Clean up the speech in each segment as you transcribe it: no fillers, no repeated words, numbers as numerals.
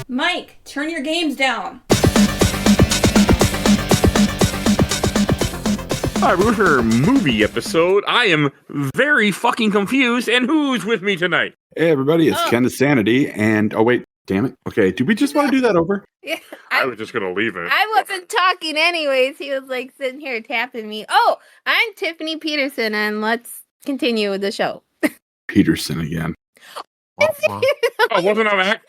Mike, turn your games down. All right, we're for a movie episode. I am very fucking confused. And who's with me tonight? Hey, everybody, it's Kenneth, Sanity. And, oh, wait, damn it. Okay, do we just want to do that over? Yeah, I was just going to leave it. I wasn't talking anyways. He was like sitting here tapping me. Oh, I'm Tiffany Peterson, and let's continue with the show. Peterson again. Oh, wasn't I back?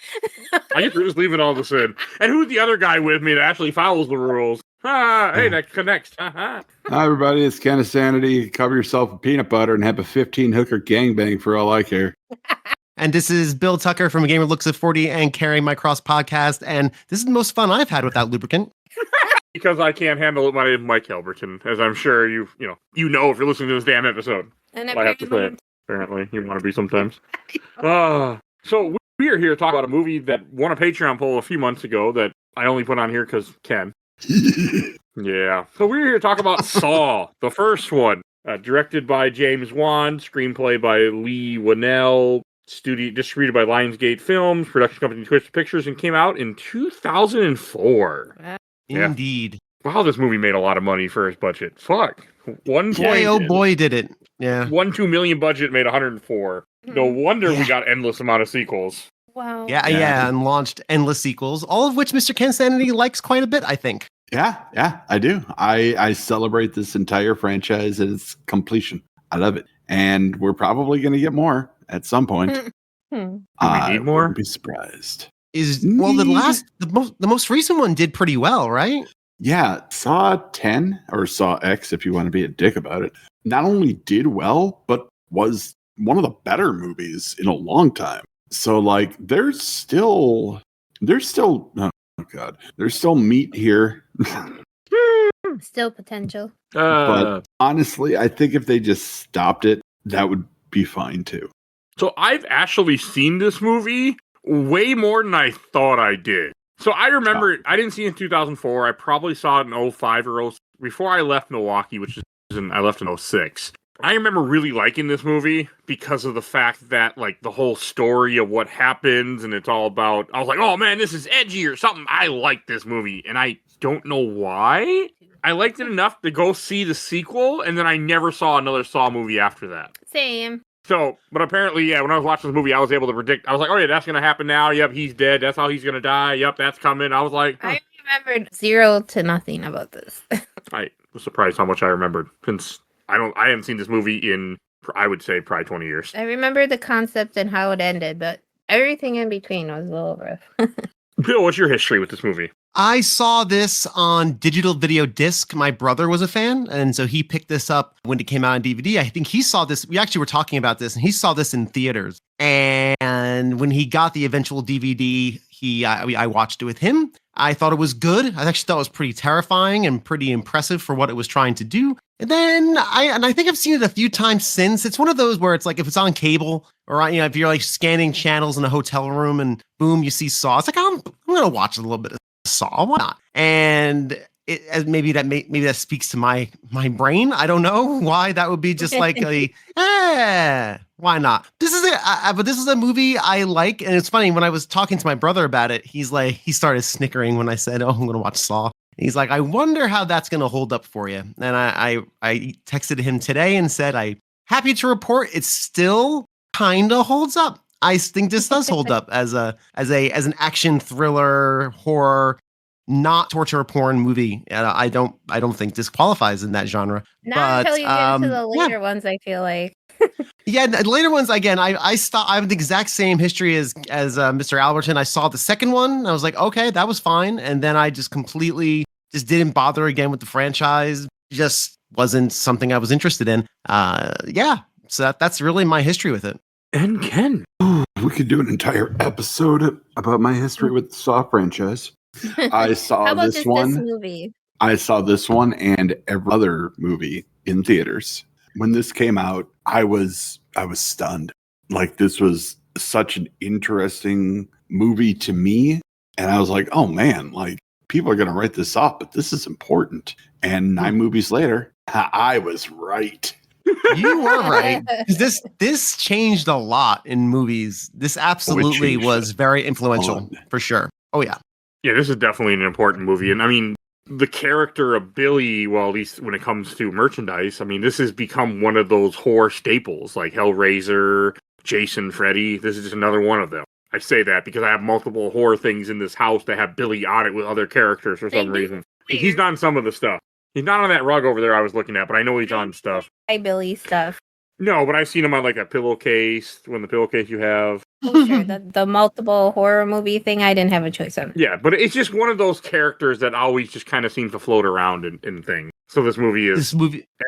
I guess we're just leaving all this in. And who's the other guy with me that actually follows the rules? Hey, that connects. Hi, everybody, it's Kenneth, Sanity. Cover yourself with peanut butter and have a 15-hooker gangbang for all I care. And this is Bill Tucker from A Gamer Looks at 40 and Carrying My Cross podcast. And this is the most fun I've had without lubricant. Because I can't handle it. My name is Mike Albertin, as I'm sure you know if you're listening to this damn episode. And I have to say it. Apparently, you want to be sometimes. So we are here to talk about a movie that won a Patreon poll a few months ago that I only put on here because Ken. Yeah. So we're here to talk about Saw, the first one, directed by James Wan, screenplay by Lee Winnell, distributed by Lionsgate Films, production company Twisted Pictures, and came out in 2004. Indeed. Wow, this movie made a lot of money for its budget. Fuck. Boy, did it. Yeah. 2 million budget made 104. No wonder we got endless amount of sequels. Wow. Yeah, and launched endless sequels, all of which Mr. Ken Sanity likes quite a bit, I think. Yeah, I do. I celebrate this entire franchise at its completion. I love it. And we're probably going to get more at some point. Do we need more? Wouldn't be surprised. The most recent one did pretty well, right? Yeah, Saw 10, or Saw X, if you want to be a dick about it, not only did well, but was one of the better movies in a long time. So, like, there's still, oh God, there's still meat here. Still potential. But honestly, I think if they just stopped it, that would be fine too. So I've actually seen this movie way more than I thought I did. So I remember I didn't see it in 2004. I probably saw it in 05 or 06, before I left Milwaukee, I left in 06. I remember really liking this movie because of the fact that, like, the whole story of what happens, and it's all about, I was like, oh man, this is edgy or something. I like this movie, and I don't know why. I liked it enough to go see the sequel, and then I never saw another Saw movie after that. Same. So, but apparently, when I was watching this movie, I was able to predict. I was like, oh yeah, that's going to happen now. Yep, he's dead. That's how he's going to die. Yep, that's coming. I was like... I remembered 0 to nothing about this. I was surprised how much I remembered, since I haven't seen this movie in, I would say, probably 20 years. I remember the concept and how it ended, but everything in between was a little rough. Bill, what's your history with this movie? I saw this on digital video disc. My brother was a fan, and so he picked this up when it came out on DVD. I think he saw this. We actually were talking about this, and he saw this in theaters. And when he got the eventual DVD, I watched it with him. I thought it was good. I actually thought it was pretty terrifying and pretty impressive for what it was trying to do. And then I think I've seen it a few times since. It's one of those where it's like if it's on cable or if you're like scanning channels in a hotel room and boom, you see Saw. It's like I'm gonna watch a little bit of Saw. Why not? And maybe that speaks to my brain. I don't know why that would be just like why not? This is but this is a movie I like, and it's funny when I was talking to my brother about it. He started snickering when I said, "Oh, I'm gonna watch Saw." He's like, I wonder how that's going to hold up for you. And I texted him today and said, I'm happy to report it still kind of holds up. I think this does hold up as an action thriller, horror, not torture porn movie. I don't think this qualifies in that genre. Not until you get into the later ones, I feel like. Yeah, the later ones, again, I have the exact same history as Mr. Albertin. I saw the second one. I was like, okay, that was fine. And then I just completely didn't bother again with the franchise. Just wasn't something I was interested in. So that's really my history with it. And Ken. We could do an entire episode about my history with the Saw franchise. I saw How about this one. This movie? I saw this one and every other movie in theaters. When this came out, I was stunned. Like, this was such an interesting movie to me. And I was like, oh man, like, people are going to write this off, but this is important. And 9 movies later, I was right. You were right. This changed a lot in movies. This absolutely was very influential, for sure. Oh yeah. Yeah, this is definitely an important movie. And I mean, the character of Billy, well, at least when it comes to merchandise, I mean, this has become one of those horror staples like Hellraiser, Jason, Freddy. This is just another one of them. I say that because I have multiple horror things in this house that have Billy on it with other characters for some reason. He's not on some of the stuff. He's not on that rug over there I was looking at, but I know he's on stuff. Billy stuff. No, but I've seen him on like a pillowcase, the pillowcase you have. Oh, sure. The multiple horror movie thing, I didn't have a choice on. Yeah, but it's just one of those characters that always just kind of seems to float around in things. So this movie is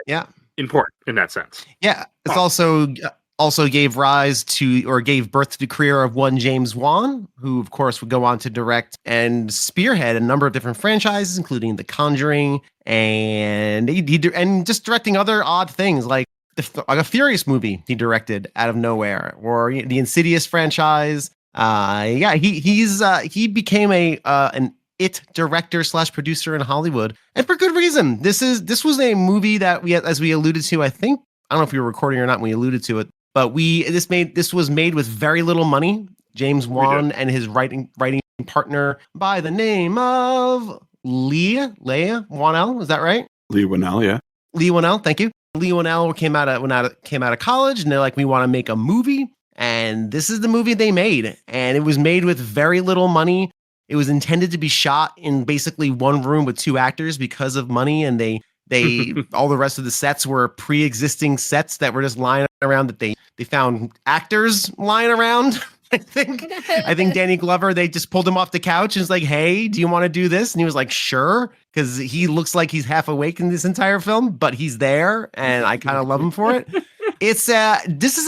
yeah, important in that sense. Yeah, it's also gave rise to, or gave birth to, the career of one James Wan, who of course would go on to direct and spearhead a number of different franchises, including The Conjuring, and and just directing other odd things like a Furious movie he directed out of nowhere, or the Insidious franchise. He became an It director / producer in Hollywood, and for good reason. This was a movie that as we alluded to, I don't know if we were recording or not when we alluded to it, but this was made with very little money. James Wan and his writing partner by the name of Leigh Whannell, is that right? Leigh Whannell, yeah. Leigh Whannell, thank you. Leigh Whannell came out of college, and they're like, we want to make a movie, and this is the movie they made, and it was made with very little money. It was intended to be shot in basically one room with two actors because of money, and they all the rest of the sets were pre-existing sets that were just lying around that they found actors lying around. I think Danny Glover, they just pulled him off the couch and was like, hey, do you want to do this? And he was like, sure, because he looks like he's half awake in this entire film, but he's there, and I kind of love him for it. It's this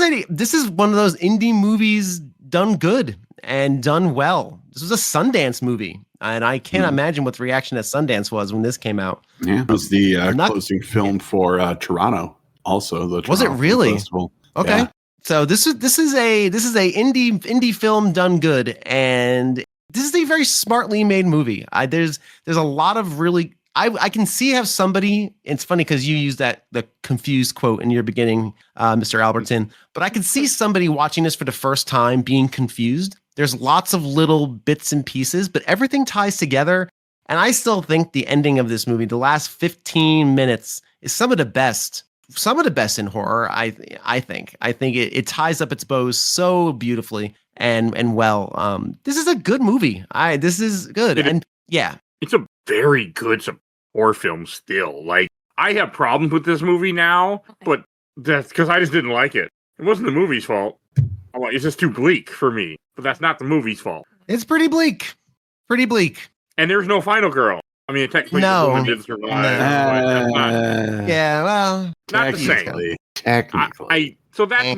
is one of those indie movies done good and done well. This was a Sundance movie, and I can't imagine what the reaction at Sundance was when this came out. Yeah, it was the closing film for Toronto. Also, the Toronto was it really? Festival. Okay. Yeah. So this is a indie film done good, and this is a very smartly made movie. There's a lot of really I can see have somebody. It's funny because you used the confused quote in your beginning, Mr. Albertin, but I could see somebody watching this for the first time being confused. There's lots of little bits and pieces, but everything ties together. And I still think the ending of this movie, the last 15 minutes, is some of the best in horror. I think it ties up its bows so beautifully and well. This is a good movie. This is good. It's a very good horror film still. Like, I have problems with this movie now, but that's because I just didn't like it. It wasn't the movie's fault. It's just too bleak for me, but that's not the movie's fault. It's pretty bleak. And there's no final girl. I mean, technically, the woman did survive. Well, not the same. Technically. So that's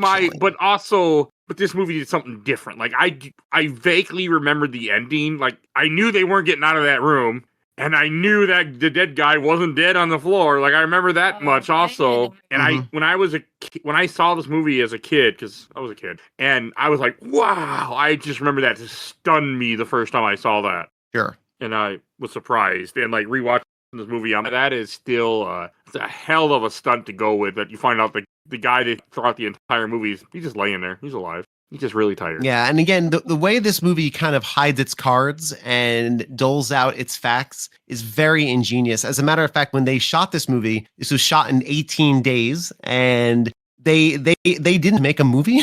but this movie did something different. Like, I vaguely remembered the ending. Like, I knew they weren't getting out of that room, and I knew that the dead guy wasn't dead on the floor. Like, I remember that much also. And when I saw this movie as a kid, because I was a kid, and I was like, wow, I just remember that just stunned me the first time I saw that. Sure. And I was surprised, and like rewatching this movie, that is still it's a hell of a stunt to go with. That you find out the guy that throughout the entire movie, he's just laying there, he's alive, he's just really tired. Yeah, and again, the way this movie kind of hides its cards and doles out its facts is very ingenious. As a matter of fact, when they shot this movie, this was shot in 18 days, and they didn't make a movie.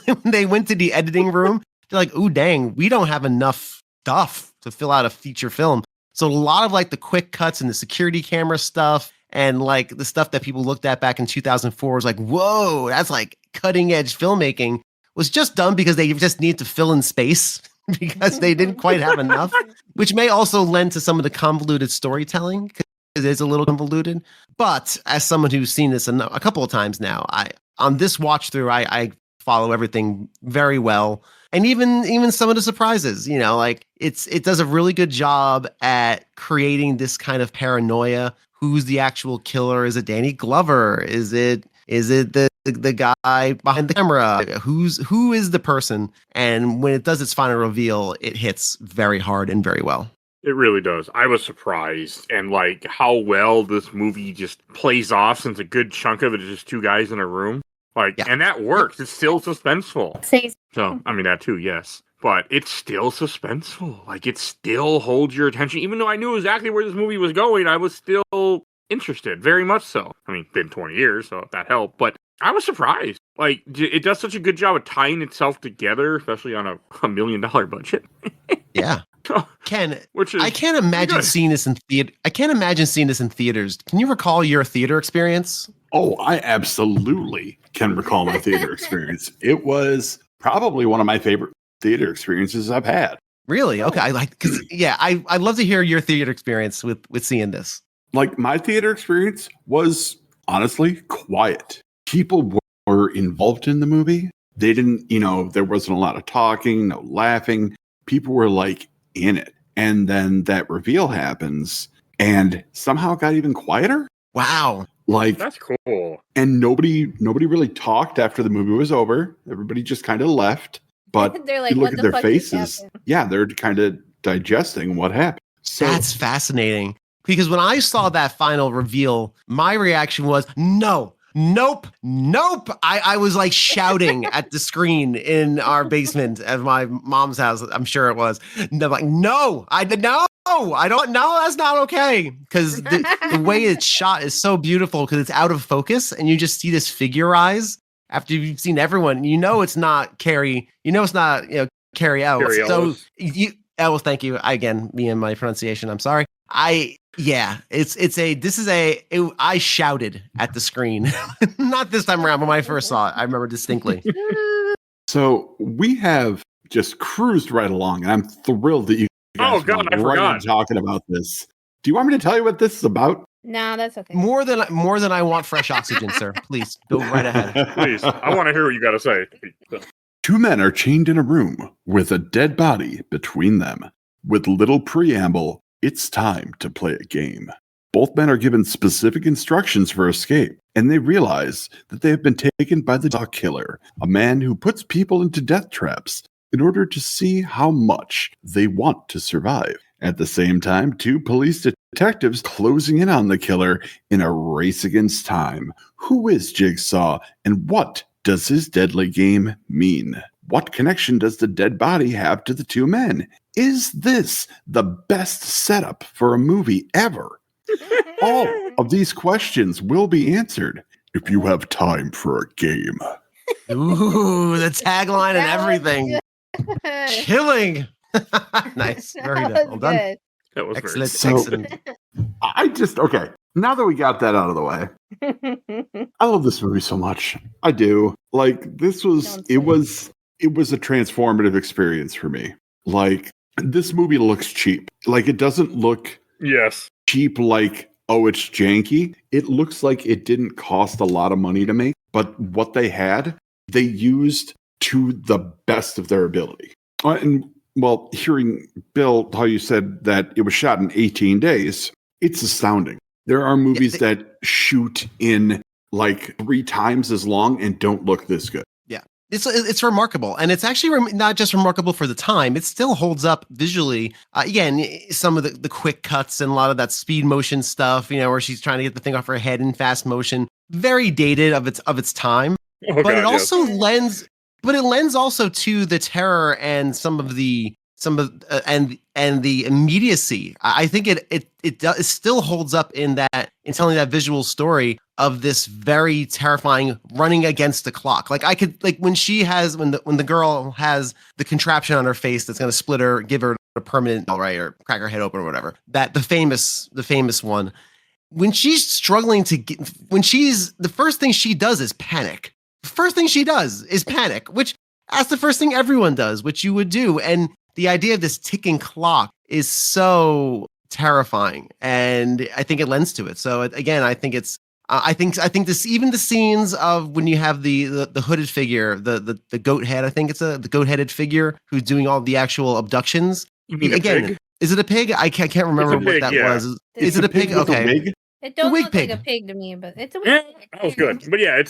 When they went to the editing room, they're like, "Ooh, dang, we don't have enough stuff to fill out a feature film." So a lot of like the quick cuts and the security camera stuff and like the stuff that people looked at back in 2004 was like, whoa, that's like cutting edge filmmaking, was just done because they just need to fill in space because they didn't quite have enough, which may also lend to some of the convoluted storytelling because it is a little convoluted. But as someone who's seen this a couple of times now, on this watch through, I follow everything very well. And even some of the surprises, like it does a really good job at creating this kind of paranoia. Who's the actual killer? Is it Danny Glover? Is it the guy behind the camera? Who is the person? And when it does its final reveal, it hits very hard and very well. It really does. I was surprised, and like how well this movie just plays off, since a good chunk of it is just two guys in a room. And that works. It's still suspenseful. So, I mean, that too, yes. but it's still suspenseful. Like, it still holds your attention. Even though I knew exactly where this movie was going, I was still interested, very much so. I mean, been 20 years, so that helped, but I was surprised. Like, it does such a good job of tying itself together, especially on a $1 million budget. Yeah. Ken, Which is I can't imagine seeing this in theater. I can't imagine seeing this in theaters. Can you recall your theater experience? Oh, I absolutely can recall my theater experience. It was probably one of my favorite theater experiences I've had. Really? Okay. I'd love to hear your theater experience with seeing this. Like, my theater experience was honestly quiet. People were involved in the movie. They didn't, there wasn't a lot of talking, no laughing. People were like in it. And then that reveal happens and somehow it got even quieter. Wow. Like, that's cool. And nobody really talked after the movie was over. Everybody just kind of left. But They're like, you look what at the their fuck just faces. happened? Yeah, they're kind of digesting what happened. So That's fascinating. Because when I saw that final reveal, my reaction was, no, nope. I was like shouting at the screen in our basement at my mom's house. I'm sure it was. No, like, no, I don't know. That's not okay. Because the way it's shot is so beautiful because it's out of focus and you just see this figure rise after you've seen everyone. It's not Carrie. It's not, Carrie Ellis. Carrie Ellis. So Ellis, thank you. Again, me and my pronunciation. I'm sorry. I shouted at the screen. Not this time around, but when I first saw it, I remember distinctly. So we have just cruised right along, and I'm thrilled that you guys I were forgot. talking about this. Do you want me to tell you what this is about? No, that's okay. More than I want fresh oxygen, sir. Please go right ahead. Please, I want to hear what you got to say. Two men are chained in a room with a dead body between them. With little preamble, it's time to play a game. Both men are given specific instructions for escape, and they realize that they have been taken by the dog killer, a man who puts people into death traps in order to see how much they want to survive. At the same time, two police detectives closing in on the killer in a race against time. Who is Jigsaw, and what does his deadly game mean? What connection does the dead body have to the two men? Is this the best setup for a movie ever? All of these questions will be answered if you have time for a game. Ooh, the tagline and That was everything. Chilling. Nice. Very good. Well done. Good. That was Excellent. So- Okay, now that we got that out of the way, I love this movie so much. I do. Like, this was, it was a transformative experience for me. Like, this movie looks cheap. Like, it doesn't look yes. cheap like, oh, it's janky. It looks like it didn't cost a lot of money to make, but what they had, they used to the best of their ability. And, well, hearing Bill, how you said that it was shot in 18 days, it's astounding. There are movies that shoot in like 3 times as long and don't look this good. It's remarkable, and it's actually not just remarkable for the time. It still holds up visually. Again, some of the quick cuts and a lot of that speed motion stuff, where she's trying to get the thing off her head in fast motion, very dated of its time. Oh, but God, it also yes. lends also to the terror and and the immediacy. I think it still holds up in telling that visual story of this very terrifying running against the clock. Like, I could, like, when the girl has the contraption on her face that's going to split her, give her a permanent, or crack her head open or whatever, that the famous one, when she's struggling the first thing she does is panic. The first thing she does is panic, which that's the first thing everyone does, which you would do. And the idea of this ticking clock is so terrifying, and I think it lends to it. So again, I think it's, I think this, even the scenes of when you have the hooded figure, the goat head, I think it's the goat headed figure who's doing all the actual abductions. You mean Again, a pig? Is it a pig? I can't remember It's a pig, what that yeah. was. Is it a pig? with a Okay. wig? It don't wig look pig. like a pig to me, but it's a Yeah, wig. that was good. But yeah,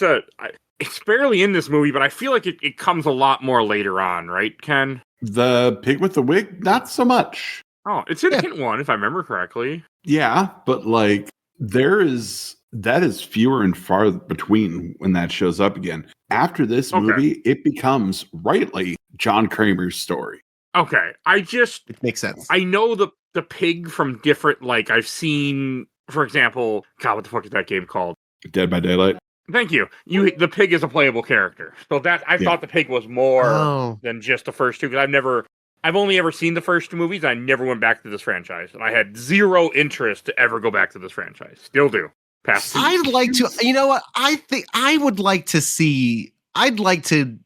it's barely in this movie, but I feel like it comes a lot more later on, right, Ken? The pig with the wig? Not so much. Oh, it's in hint 1, if I remember correctly. Yeah, but like, that is fewer and far between when that shows up again. After this Okay. movie, it becomes rightly John Kramer's story. Okay, It makes sense. I know the pig from different, like, I've seen, for example, God, what the fuck is that game called? Dead by Daylight. Thank you. The pig is a playable character. So I thought the pig was more than just the first two, because I've only ever seen the first two movies. I never went back to this franchise, and I had zero interest to ever go back to this franchise. Still do. Past. I'd like to. You know what? I think I would like to see. I'd like to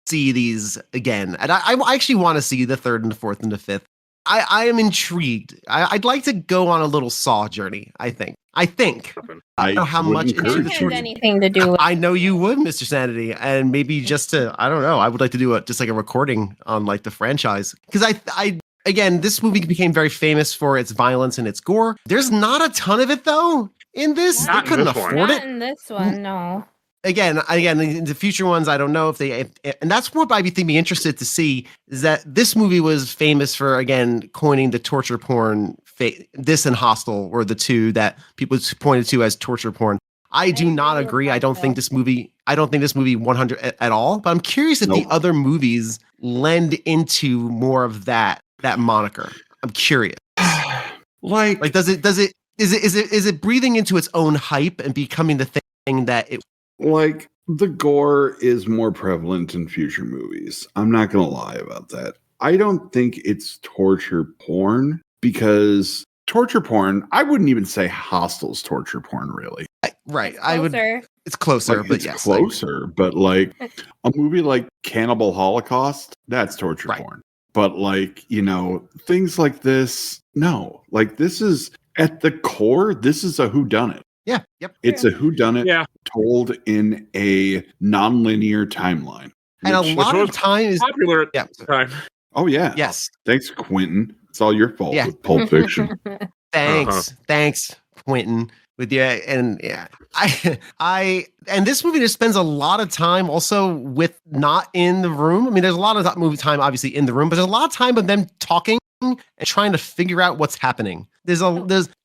see these again, and I actually want to see the third and the fourth and the fifth. I am intrigued. I'd like to go on a little Saw journey. I think. I don't know how much It has anything to do with. I know you would, Mr. Sanity, and maybe just to, I don't know. I would like to do just like a recording on like the franchise, because I again, this movie became very famous for its violence and its gore. There's not a ton of it though in this. They couldn't afford Not it. in this one, no. Again, in the future ones, I don't know if they, and that's what I'd be interested to see, is that this movie was famous for, again, coining the torture porn. This and Hostel were the two that people pointed to as torture porn. I do not agree. I don't think this movie 100 at all, but I'm curious if the other movies lend into more of that moniker. I'm curious. Like is it breathing into its own hype and becoming the thing that it. Like, the gore is more prevalent in future movies. I'm not going to lie about that. I don't think it's torture porn, because torture porn, I wouldn't even say Hostel's torture porn, really. Right. It's Like, closer, but it's yes. closer, but like a movie like Cannibal Holocaust, that's torture porn. But like, things like this, no. Like, this is, at the core, this is a whodunit. Yeah. Yep. It's a whodunit told in a non-linear timeline. And a lot of times popular at the time. Oh yeah. Yes. Thanks, Quentin. It's all your fault with Pulp Fiction. Thanks, Quentin. With you and and this movie just spends a lot of time also with not in the room. I mean, there's a lot of movie time obviously in the room, but there's a lot of time of them talking and trying to figure out what's happening. There's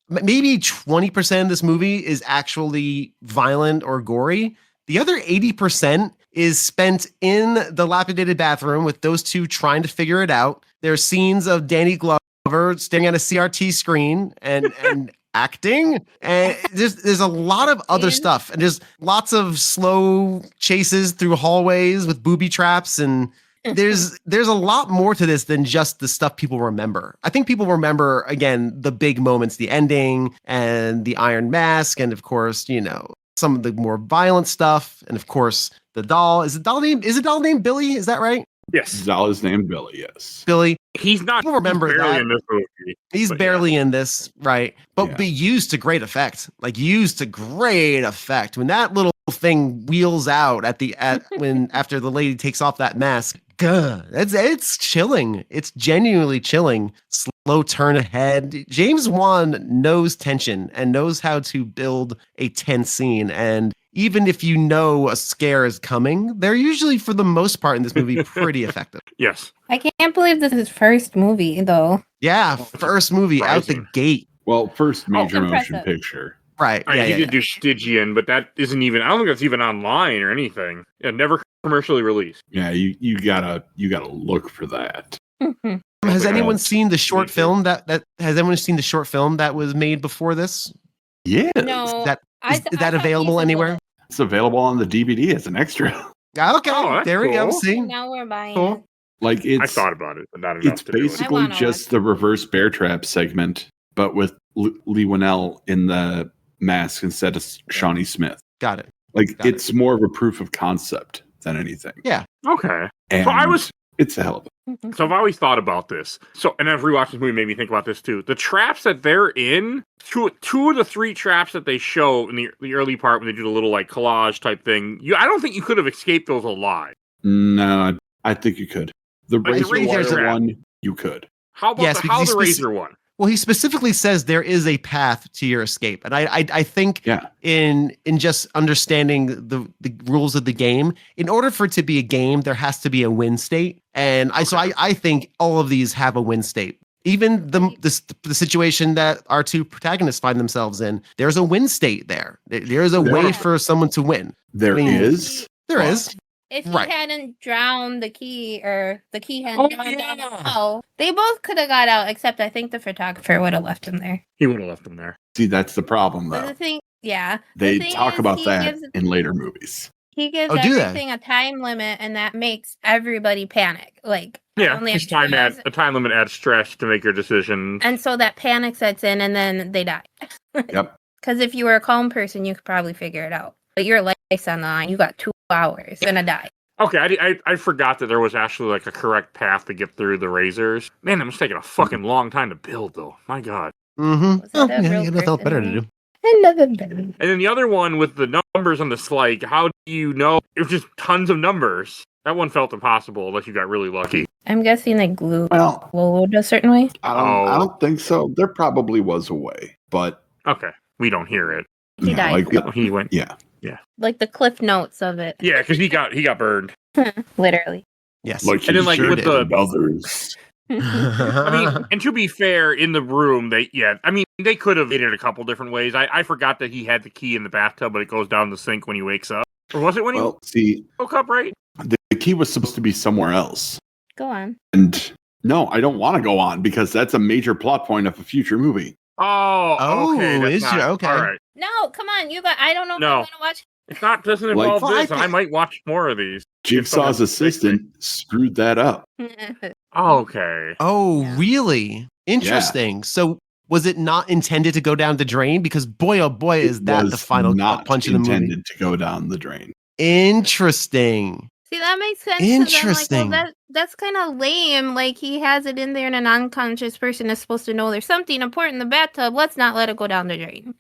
maybe 20% of this movie is actually violent or gory. The other 80% is spent in the dilapidated bathroom with those two trying to figure it out. There are scenes of Danny Glover staring at a CRT screen and acting. And there's a lot of other stuff. And there's lots of slow chases through hallways with booby traps, and there's a lot more to this than just the stuff people remember. I think people remember, again, the big moments, the ending and the Iron Mask, and of course, some of the more violent stuff, and of course the doll. Is the doll named Billy? Is that right? Yes. The doll is named Billy, yes. Billy. He's not. People remember he's barely that. in this movie. He's barely in this, right? But be used to great effect. Like, used to great effect. When that little thing wheels out after the lady takes off that mask, it's chilling. It's genuinely chilling. Slow turn ahead. James Wan knows tension and knows how to build a tense scene. And even if you know a scare is coming, they're usually, for the most part in this movie, pretty effective. Yes. I can't believe this is his first movie, though. Yeah, first movie out the gate. Well, first major motion picture. Right. He did do Stygian, but that isn't even, I don't think that's even online or anything. Yeah, never commercially released. Yeah, you gotta look for that. Has anyone seen the short film that was made before this? Yeah. No. Is that available anywhere? It's available on the DVD as an extra. Okay, there we go. See, now we're buying cool. it. Like, I thought about it, but not enough. It's basically just the reverse bear trap segment, but with Lee Winnell in the mask instead of Shawnee Smith. Got it. It's more of a proof of concept than anything. Yeah. Okay. And it's a hell of a. So I've always thought about this. And I've rewatched this movie, made me think about this too. The traps that they're in, two of the three traps that they show in the early part when they do the little like collage type thing, I don't think you could have escaped those alive. No, I think you could. The razor one, you could. How about the razor one? Well, he specifically says there is a path to your escape, and I think in just understanding the rules of the game, in order for it to be a game, there has to be a win state, and I think all of these have a win state. Even the situation that our two protagonists find themselves in, there's a win state there. There is a way for someone to win. There is. There is. if he Right. hadn't drowned the key or the key hadn't Oh, gone down the yeah. well, they both could have got out, except I think the photographer would have left him there. He would have left him there. See, that's the problem, But though. the thing, the They thing talk is, about he that gives- in later movies. He gives Oh, do they? everything a time limit, and that makes everybody panic. Like, I Yeah, only his have 2 hours. a time limit adds stress to make your decisions. And so that panic sets in, and then they die. Yep. Because if you were a calm person, you could probably figure it out. But your life's on the line. You got 2 hours. You're gonna die. Okay, I forgot that there was actually like a correct path to get through the razors. Man, that must taking a fucking long time to build, though. My God. Mm-hmm. Was Oh, that a yeah, real you got nothing else better to person? do. Another baby. And then the other one with the numbers on the slide, how do you know? It was just tons of numbers. That one felt impossible unless you got really lucky. I'm guessing they glued Well, a certain way. I don't think so. There probably was a way, but Okay, we don't hear it. He yeah, died. like He went. Like the cliff notes of it. Yeah, because he got burned. Literally. Yes. like And then, he like, sure with did the- with others. I mean, and to be fair, in the room, they could have made it a couple different ways. I forgot that he had the key in the bathtub, but it goes down the sink when he wakes up. Or was it when Well, see, he woke up, right? the key was supposed to be somewhere else. Go on. And no, I don't want to go on because that's a major plot point of a future movie. Oh, Oh, okay. That's is not, you? Okay. All right. No, come on. I don't know if No. I'm going to watch. It's not doesn't Like- involve Well, I this, and I think- might watch more of these. Jigsaw's assistant screwed that up. Okay. Oh, Yeah. really? Interesting. So was it not intended to go down the drain? Because boy, oh boy, is It that the was final not punch of the movie. intended to go down the drain. Interesting. See, that makes sense. 'Cause I'm Interesting. like, well, that's kind of lame. Like, he has it in there, and an unconscious person is supposed to know there's something important in the bathtub. Let's not let it go down the drain.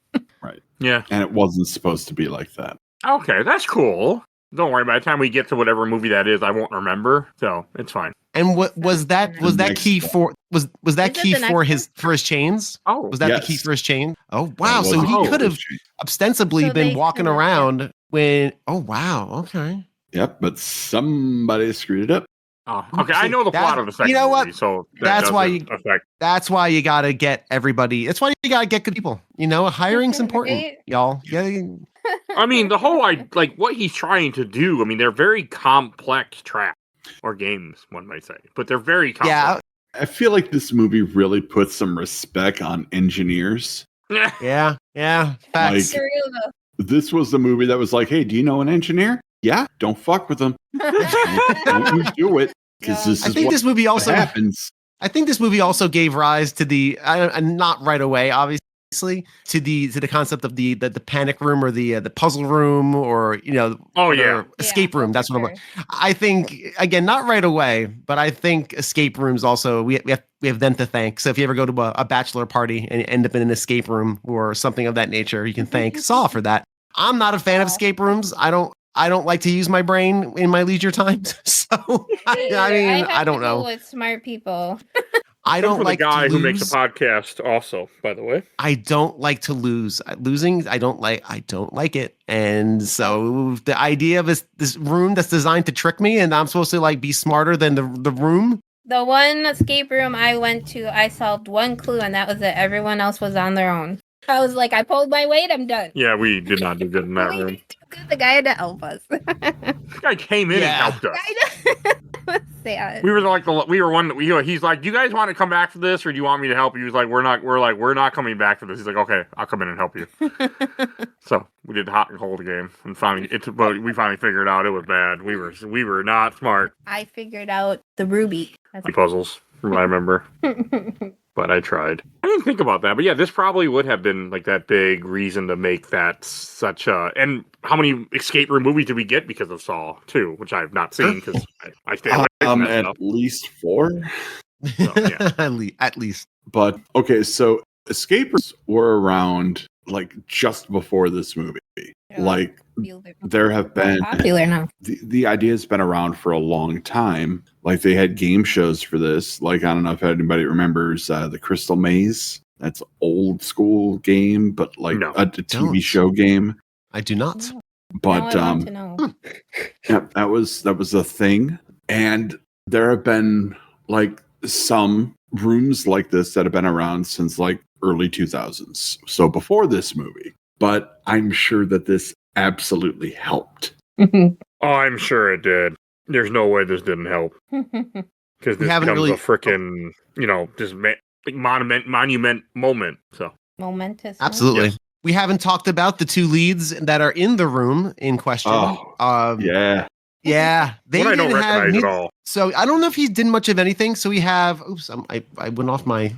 Yeah. And it wasn't supposed to be like that. Okay, that's cool. Don't worry. By the time we get to whatever movie that is, I won't remember, so it's fine. And what was that? Was that Next key one. for? Was that Is it key the next for one? his chains? Oh, Was that the key Yes. for his chain? Oh wow! That So was he all could have changed. ostensibly So been they walking could've, yeah. around when. Oh wow! Okay. Yep, but somebody screwed it up. oh, okay. I know the That- plot of the second you know what? movie, so That's why doesn't affect. That's why you gotta get everybody. That's why you gotta get good people. You know, hiring's important, Right? y'all. Yeah. I mean, the whole like what he's trying to do. I mean, they're very complex traps or games, one might say, but they're very complex. I feel like this movie really puts some respect on engineers. Yeah. Facts. Like- For real, though. This was the movie that was like, hey, do you know an engineer? Yeah, don't fuck with them. Don't you do it. Because this I is think what this movie also. happens. I think this movie also gave rise to the, not right away, obviously, to the concept of the panic room or the puzzle room or Oh yeah. or escape Yeah, room. for That's what I'm. sure. I think again, not right away, but I think escape rooms also we have them to thank. So if you ever go to a bachelor party and you end up in an escape room or something of that nature, you can thank Saw for that. I'm not a fan of escape rooms. I don't like to use my brain in my leisure times. So I mean, have I don't to go know. with smart people. I Come don't from like the guy to who makes lose. a podcast, also, by the way. I don't like to lose. Losing, I don't like it. And so the idea of this room that's designed to trick me, and I'm supposed to like be smarter than the room. The one escape room I went to, I solved one clue, and that was that everyone else was on their own. I was like, I pulled my weight, I'm done. Yeah, we did not do good in that room. The guy had to help us. This guy came in Yeah. and helped us. I know. Sad. We were like he's like, do you guys want to come back for this, or do you want me to help you? He was like, we're not coming back for this. He's like, okay, I'll come in and help you. So we did hot and cold game, and but we finally figured out it was bad. We were not smart. I figured out the ruby. That's Puzzles, from what I remember, but I tried. I didn't think about that, but yeah, this probably would have been like that big reason to make that such a. And how many escape room movies did we get because of Saw 2, which I have not seen because I stay away from that At stuff. least 4. yeah. At least. But okay, so escapers were around like just before this movie. Like there have been popular now. the idea has been around for a long time. Like they had game shows for this. Like I don't know if anybody remembers the Crystal Maze. That's an old school game, but like No. a TV Don't. show game. I do not. But Now I want to know. yeah, that was a thing. And there have been like some rooms like this that have been around since like early 2000s. So before this movie. But I'm sure that this absolutely helped. Oh, I'm sure it did. There's no way this didn't help. Because this haven't becomes really- a freaking, just monument moment. So Momentous. Absolutely. Yes. We haven't talked about the two leads that are in the room in question. Oh, yeah. Yeah, they what I don't didn't have recognize at all. So I don't know if he did much of anything. So we have. Oops, I went off my.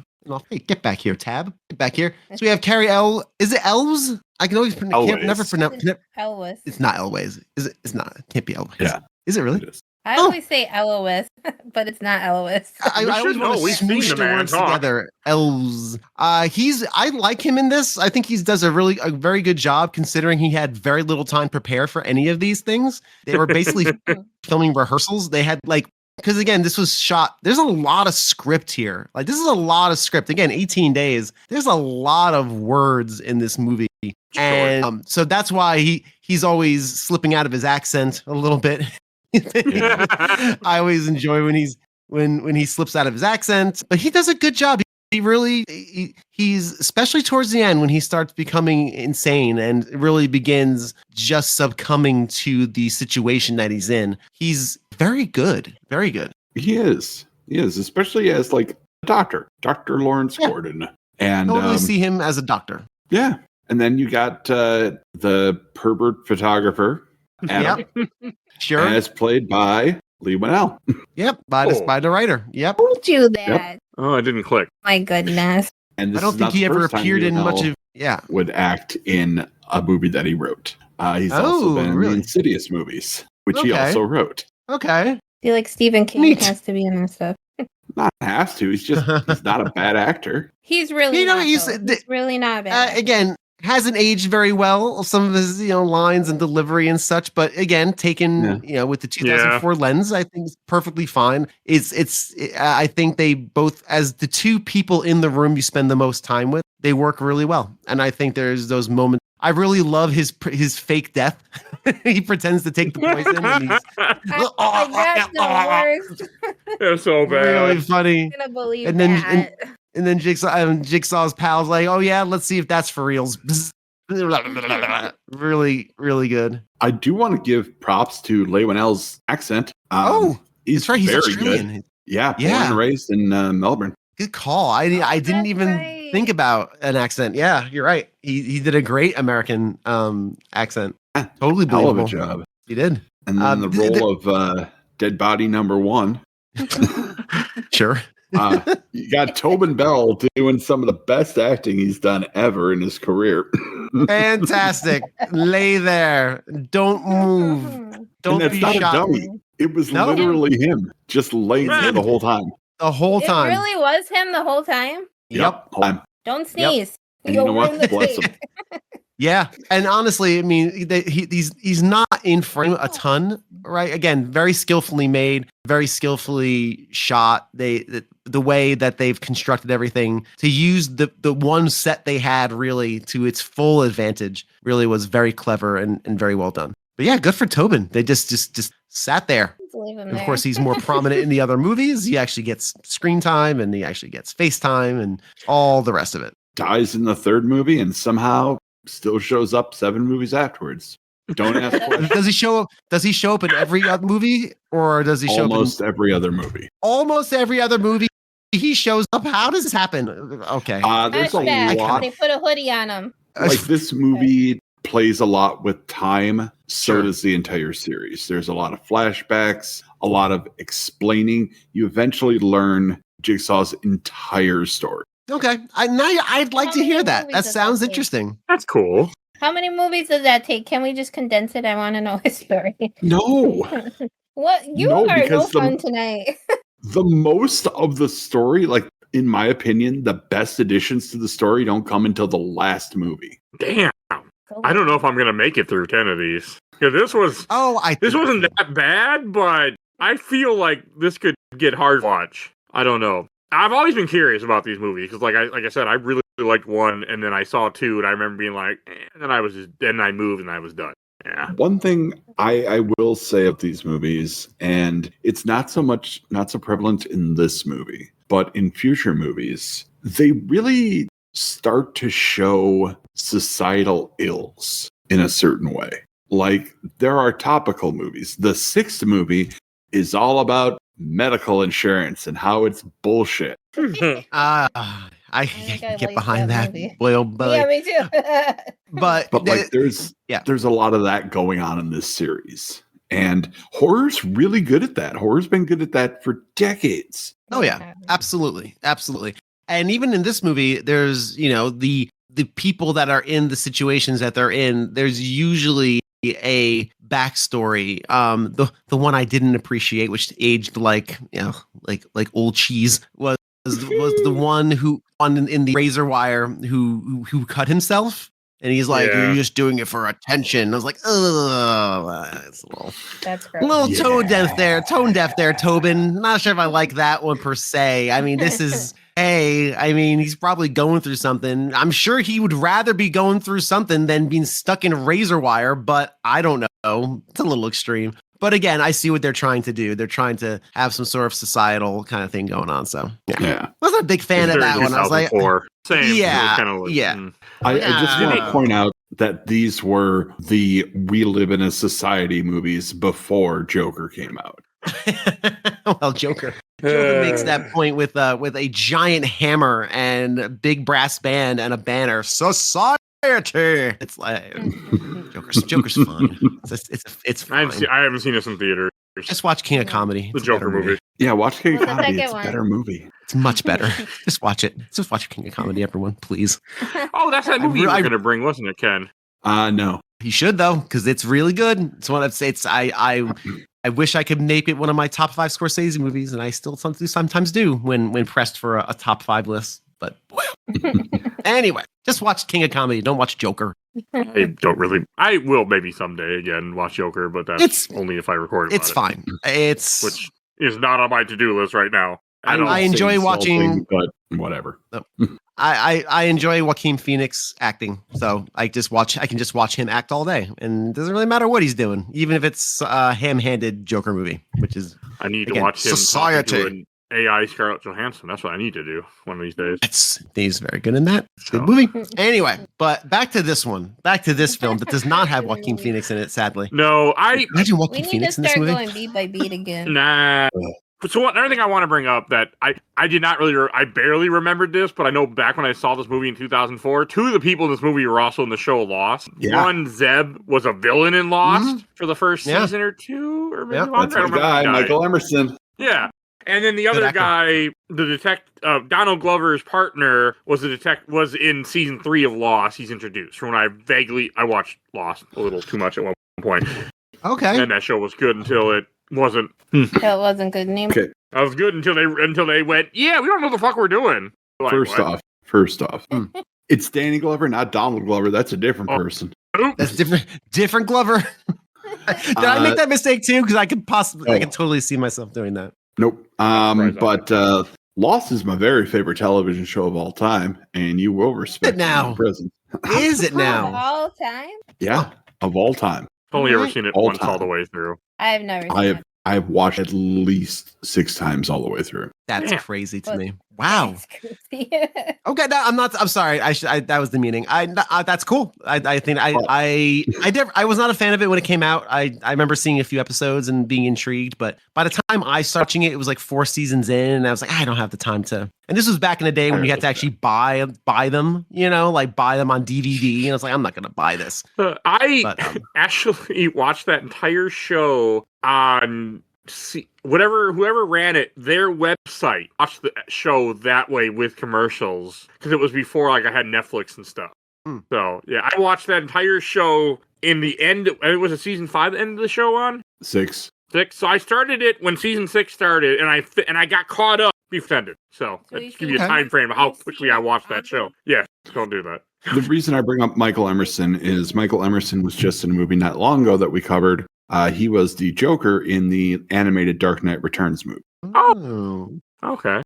Hey, get back here, Tab. Get back here. So we have Carrie L. Is it Elves? I can always can't never pronounce. Elwes. It's not Elways. Is it? It's not. It can't be Elways. Yeah. Is it really? It is. I always say LOS, but it's not LOS. I always want to We've seen smoosh the the man words talk. together. Elves. I like him in this. I think he does a very good job considering he had very little time to prepare for any of these things. They were basically filming rehearsals. They had because again, this was shot. There's a lot of script here. This is a lot of script. Again, 18 days. There's a lot of words in this movie. And so that's why he's always slipping out of his accent a little bit. I always enjoy when he slips out of his accent, but he does a good job. He's especially towards the end when he starts becoming insane and really begins just succumbing to the situation that he's in. He's very good. Very good. He is, especially as a doctor, Dr. Lawrence Gordon. And totally see him as a doctor. Yeah. And then you got the pervert photographer, Adam, Sure. as played by Lee Winnell. Yep. By the writer. Yep. Told you that. Yep. Oh, it didn't click. My goodness. And this I don't is think not he the ever first time appeared Lee in much Winnell of. Yeah. would act in a movie that he wrote. He's also been in the Insidious movies, which he also wrote. Okay. I feel like Stephen King Neat. has to be in this stuff. Not has to. He's not a bad actor. He's really not. He's really not a bad actor. again, hasn't aged very well. Some of his lines and delivery and such, but again, taken with the 2004 lens, I think is perfectly fine. I think they both, as the two people in the room you spend the most time with, they work really well. And I think there's those moments. I really love his fake death. He pretends to take the poison. And he's, that's the worst. They're so bad. Really funny. I'm gonna believe And that. then Jigsaw's pals like, oh yeah, let's see if that's for reals. Really, really good. I do want to give props to Lee Winnell's accent. He's that's right. He's very Australian. good. Yeah, born and raised in Melbourne. Good call. I didn't even think about an accent. Yeah, you're right. He did a great American accent. Totally Hell of believable. a job. He did. And then the role of Dead Body Number 1. Sure. You got Tobin Bell doing some of the best acting he's done ever in his career. Fantastic. Lay there. Don't move. Don't and that's be not shot. a dummy. It was literally him just laying there the whole time. The whole time. It really was him the whole time? Yep. Don't sneeze. And you know what? Bless him. Yeah, and honestly, I mean, he's not in frame a ton, right? Again, very skillfully made, very skillfully shot. The way that they've constructed everything to use the one set they had really to its full advantage really was very clever and very well done. But yeah, good for Tobin. They just sat there. Leave him Of course, he's more prominent in the other movies. He actually gets screen time and he actually gets FaceTime and all the rest of it. Dies in the third movie and somehow still shows up 7 movies afterwards. Don't ask questions. Does he show up in every other movie, or does he show up in every other movie? Almost every other movie he shows up. How does this happen? Okay. There's a lot. They put a hoodie on him. Like this movie plays a lot with time. So does the entire series. There's a lot of flashbacks, a lot of explaining. You eventually learn Jigsaw's entire story. Okay. I'd like to hear that. That sounds interesting. That's cool. How many movies does that take? Can we just condense it? I want to know his story. No. What? You are no fun tonight. The most of the story, like in my opinion, the best additions to the story don't come until the last movie. Damn. I don't know if I'm gonna make it through 10 of these. Yeah, this wasn't that bad, but I feel like this could get hard to watch. I don't know. I've always been curious about these movies because, like I said, I really liked 1, and then I saw 2, and I remember being like, and then I moved, and I was done. Yeah. One thing I will say of these movies, and it's not so prevalent in this movie, but in future movies, they really start to show societal ills in a certain way. Like, there are topical movies. The sixth movie is all about medical insurance and how it's bullshit. I think can I get like behind that that. movie. Boy, oh boy. Yeah, me too. But Like, there's a lot of that going on in this series. And horror's really good at that. Horror's been good at that for decades. Oh yeah, absolutely. And even in this movie, there's, the people that are in the situations that they're in, there's usually a backstory. The one I didn't appreciate, which aged like old cheese, was the one who in the razor wire who cut himself. And he's like, Yeah. "You're just doing it for attention." I was like, "Oh, it's That's a gross. little tone deaf there, Tobin. Not sure if I like that one per se. I mean, this is, hey, I mean, he's probably going through something. I'm sure he would rather be going through something than being stuck in razor wire, but I don't know. It's a little extreme. But again, I see what they're trying to do. They're trying to have some sort of societal kind of thing going on. So Yeah. I wasn't a big fan of that one. I was like, same. Yeah, Kind of yeah. I just want to point out that these were the We Live in a Society movies before Joker came out. Well, Joker makes that point with a giant hammer and a big brass band and a banner. Society. It's like Joker's fun. It's fine. I haven't seen this in theater. Just watch King of Comedy. The It's a better Joker movie. Yeah, watch King of Well, the Comedy. second It's a one. better movie. It's much better. Just watch it. Just watch King of Comedy, everyone, please. Oh, that's that movie you were I- going to bring, wasn't it, Ken? No. You should though, because it's really good. It's one of I wish I could make it one of my top 5 Scorsese movies, and I still sometimes do when pressed for a top 5 list. But anyway, just watch King of Comedy. Don't watch Joker. I don't really. I will maybe someday again watch Joker, but that's only if I record about It's fine. It's which is not on my to-do list right now. I enjoy watching, but whatever. I enjoy Joaquin Phoenix acting, so I can just watch him act all day, and it doesn't really matter what he's doing, even if it's a ham-handed Joker movie, which is I need again, to watch him Society. talking to an AI Scarlett Johansson. That's what I need to do one of these days. He's very good in that. It's a good movie. Anyway, but back to this film that does not have Joaquin Phoenix in it, sadly. No, Imagine We Joaquin need to Phoenix in this start movie. going beat by beat again. Nah. So another thing I want to bring up that I did not really, I barely remembered this, but I know back when I saw this movie in 2004, 2 of the people in this movie were also in the show Lost. Yeah. One, Zeb, was a villain in Lost for the first season or 2, or maybe longer. That's I don't the remember guy, the Michael Emerson. Yeah. And then the other actor. guy, the Donald Glover's partner, was in season 3 of Lost. He's introduced. From when I watched Lost a little too much at one point. Okay. And that show was good until it wasn't. That wasn't good name. Okay. That was good until they went, yeah, we don't know what the fuck we're doing. Like, First off, it's Danny Glover, not Donald Glover. That's a different person. That's different Glover. Did I make that mistake too? Because I could totally see myself doing that. Nope. But Lost is my very favorite television show of all time, and you will respect now. me in prison. Is it Of now? all time? Yeah, of all time. I've only ever seen it All once time. all the way through. I've never seen I have watched at least 6 times all the way through. That's Yeah. crazy to Well, me. Wow. it. Okay, I'm sorry. That was the meaning. That's cool. I think I was not a fan of it when it came out. I remember seeing a few episodes and being intrigued, but by the time I started watching it, it was like 4 seasons in, and I was like, I don't have the time to. And this was back in the day when you had to actually buy them, like buy them on DVD. And I was like, I'm not gonna buy this. I actually watched that entire show on whoever ran it, their website. Watched the show that way with commercials because it was before I had Netflix and stuff. So yeah, I watched that entire show in the end. It was a season 5 the end of the show on 6. 6. So I started it when season 6 started, and I got caught up. Defended. So So that you give you a see- time frame of how quickly I watched that show. Yeah, don't do that. The reason I bring up Michael Emerson is Michael Emerson was just in a movie not long ago that we covered. He was the Joker in the animated Dark Knight Returns movie. Oh. Okay.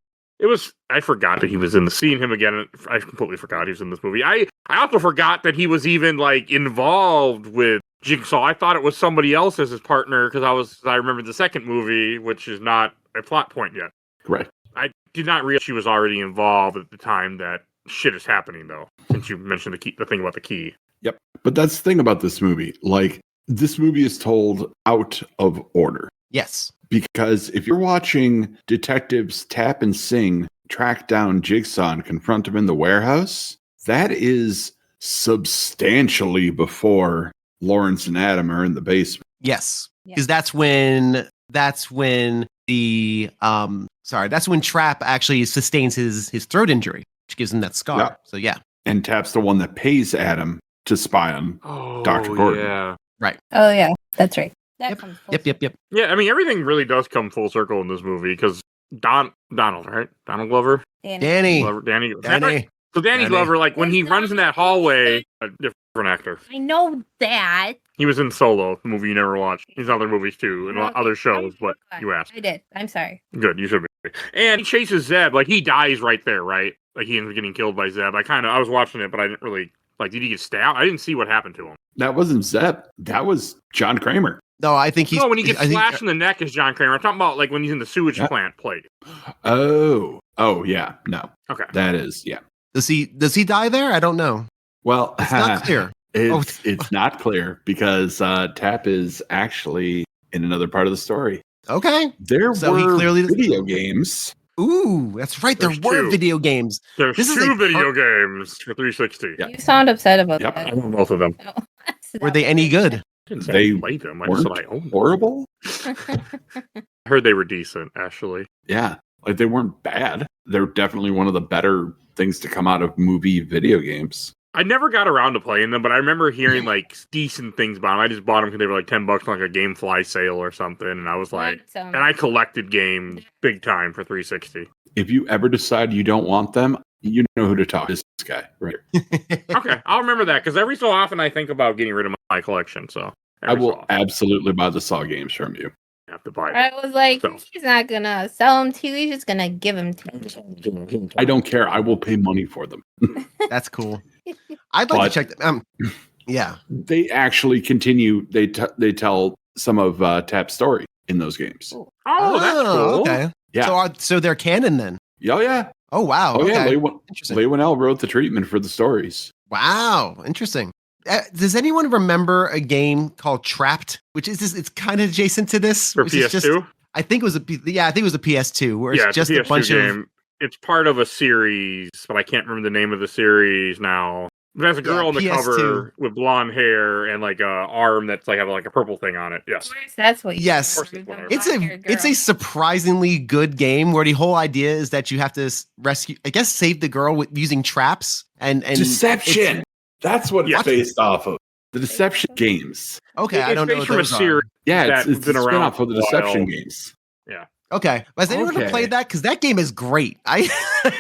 I forgot that he was in the seeing him again. I completely forgot he was in this movie. I also forgot that he was even like involved with Jigsaw. I thought it was somebody else as his partner because I remembered the second movie, which is not a plot point yet. Correct. I did not realize she was already involved at the time that shit is happening though, since you mentioned the thing about the key. Yep. But that's the thing about this movie. Like, this movie is told out of order. Yes. Because if you're watching detectives Tap and Sing track down Jigsaw and confront him in the warehouse, that is substantially before Lawrence and Adam are in the basement. Yes. Yeah. Because that's when Trap actually sustains his throat injury, which gives him that scar. Yeah. So yeah. And Tap's the one that pays Adam to spy on Dr. Gordon. Yeah. Oh yeah, that's right. That Yep. comes full Yep. Yeah, I mean, everything really does come full circle in this movie because Donald, right? Donald Glover? Danny. Glover, Danny. So Danny. Danny Glover, like, when he runs in that hallway, a different actor. I know that. He was in Solo, the movie you never watched. He's in other movies, too, and Okay. other shows, but you asked. I did. I'm sorry. Good, you should be. And he chases Zeb, like, he dies right there, right? Like, he ends up getting killed by Zeb. I was watching it, but I didn't really, like, did he get stabbed? I didn't see what happened to him. That wasn't Zeb. That was John Kramer. No, I think he's. No, when he gets I think- slashed in the neck is John Kramer. I'm talking about, like, when he's in the sewage plant plate. Oh, yeah. No, Okay. that is, yeah. Does he die there? I don't know. Well, It's not clear. It's not clear because Tap is actually in another part of the story. Okay. There So he were clearly- video games. Ooh, that's right. There There's were two. video games. There's This is two a- video games for 360. Yeah. You sound upset about Yep. I that. own both of them. No. Were they any good? I didn't say They I played them. I just said I owned them. Horrible? I heard they were decent, actually. Yeah. Like they weren't bad. They're definitely one of the better things to come out of movie video games. I never got around to playing them, but I remember hearing like decent things about them. I just bought them because they were like $10 on like a GameFly sale or something, and I was like, and I collected games big time for 360. If you ever decide you don't want them, you know who to talk to. This guy, right? Okay, I'll remember that because every so often I think about getting rid of my collection. So I will absolutely buy the Saw games from you. have to buy it. I was like, So. he's not gonna sell them to you. He's just gonna give them to you. I don't care. I will pay money for them. That's cool. I'd like But- to check them. Yeah. They actually continue. They tell some of Tap's story in those games. Oh, that's cool. Okay. Yeah. So they're canon then. Oh yeah. Oh wow. Oh yeah. okay. Leigh Whannell wrote the treatment for the stories. Wow. Interesting. Does anyone remember a game called Trapped, which is this? It's kind of adjacent to this. For which is PS2? just- I think it was a PS2, where it's Yeah, just it's a bunch PS2 of. It's part of a series, but I can't remember the name of the series now. There's a girl on the PS2. cover with blonde hair and like a arm that's like have like a purple thing on it. Yes. That's what. Yes. remember. It's a surprisingly good game where the whole idea is that you have to rescue, I guess, save the girl with using traps and Deception. That's what it's Yes. based off of. The Deception games. Okay, I don't know based what from a those are. series. Yeah, That's it's been a around spin-off of the for a while. Deception games. Okay, has anyone ever Okay. played that? Because that game is great. I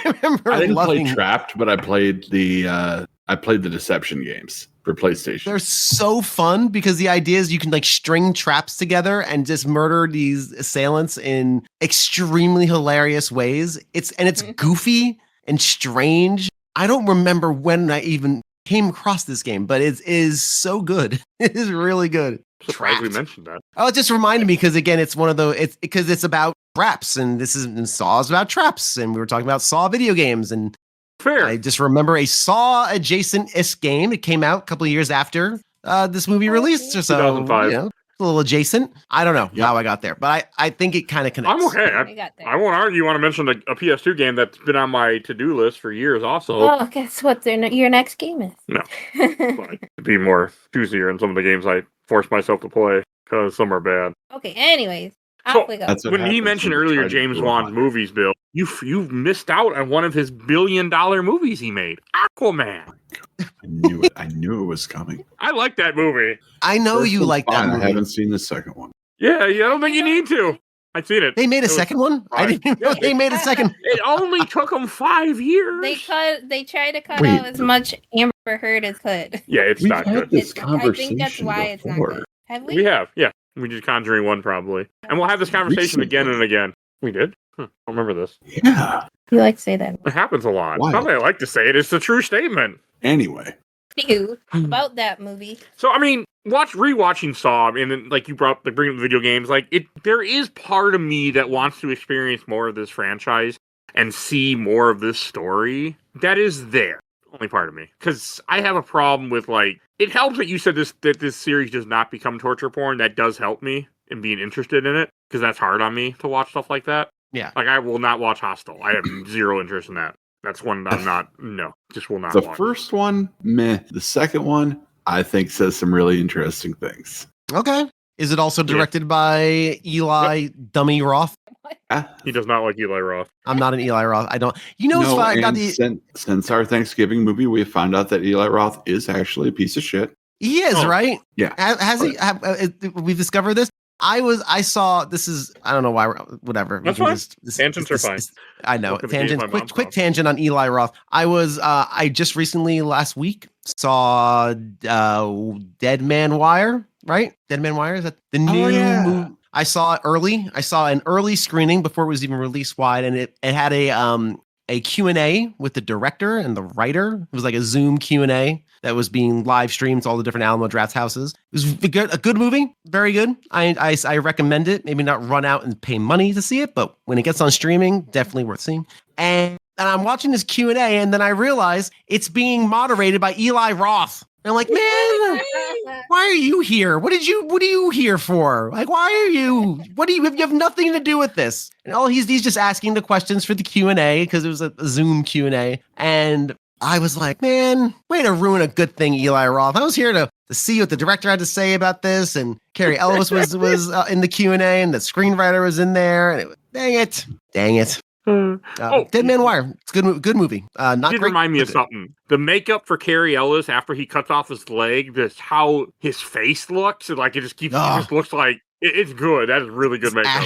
remember I didn't loving. play Trapped, but I played the Deception games for PlayStation. They're so fun because the idea is you can like string traps together and just murder these assailants in extremely hilarious ways. It's goofy and strange. I don't remember when I even came across this game, but it is so good. It is really good. Surprised we Trapped. mentioned that. Oh, it just reminded me because again, it's one of those. It's because it's about traps, and Saw is about traps, and we were talking about Saw video games, and Fair. I just remember a Saw adjacent-ish game. It came out a couple of years after this movie released, or so. 2005. You know, a little adjacent. I don't know Yep. how I got there, but I think it kind of connects. I'm okay. We got there. I won't argue. You want to mention a PS2 game that's been on my to-do list for years also. Oh, guess what? Your next game is. No. But to be more choosier in some of the games I force myself to play because some are bad. Okay. Anyways, So, off we go. That's what When he happens mentioned when you earlier try to James do a Wan's lot. movies, Bill, you missed out on one of his $1 billion movies he made, Aquaman. I knew it. I knew it was coming. I like that movie. I know First you one's like that fine. movie. I haven't seen the second one. Yeah, I don't think you need to. I've seen it. They made a It was second one. I fine. didn't even know they made a second. It only took them 5 years. They tried to cut Wait. out as much Amber Heard as could. Yeah, it's We've not had good. this I think that's conversation why it's not before. good. Have We have, yeah. We did Conjuring 1 probably. And we'll have this conversation again and again. We did? I don't remember this. Yeah. You like to say that? It happens a lot. Why? Not that I like to say it, it's a true statement. Anyway, You about that movie? So I mean, rewatching Saw, and then like you brought up the bringing up the video games, like there is part of me that wants to experience more of this franchise and see more of this story. That is there. Only part of me. Because I have a problem with like It helps that you said that this series does not become torture porn. That does help me in being interested in it, because that's hard on me to watch stuff like that. Yeah. Like, I will not watch Hostel. I have zero interest in that. That's one that I'm not, just will not The watch. first one, meh. The second one, I think, says some really interesting things. Okay. Is it also directed by Eli Dummy Roth? He does not like Eli Roth. I'm not an Eli Roth. I don't. You know, No, I got and since our Thanksgiving movie, we found out that Eli Roth is actually a piece of shit. He is, right? Yeah. Has he? We've discovered this. I saw. This is. I don't know why. Whatever. That's fine. Tangents are fine. I know. Welcome to Tangent. my mom's Quick house. tangent on Eli Roth. I just recently last week saw Dead Man Wire. Right? Dead Man Wire, is that the new movie? I saw it early. I saw an early screening before it was even released wide, and it had a Q&A with the director and the writer. It was like a Zoom Q&A that was being live streamed to all the different Alamo Draft houses. It was a good movie, very good. I recommend it. Maybe not run out and pay money to see it, but when it gets on streaming, definitely worth seeing. And I'm watching this Q&A, and then I realize it's being moderated by Eli Roth. And I'm like, man, why are you here? What are you here for? Like, why are you? You have nothing to do with this. And he's just asking the questions for the Q&A because it was a Zoom Q&A. And I was like, man, way to ruin a good thing, Eli Roth. I was here to see what the director had to say about this. And Carrie Ellis was in the Q&A, and the screenwriter was in there. And dang it. Dead Man Wire. It's a good movie. Not Did great, remind me of good. something. The makeup for Carrie Ellis after he cuts off his leg, just how his face looks, and like it just looks like it's good. That is really good makeup.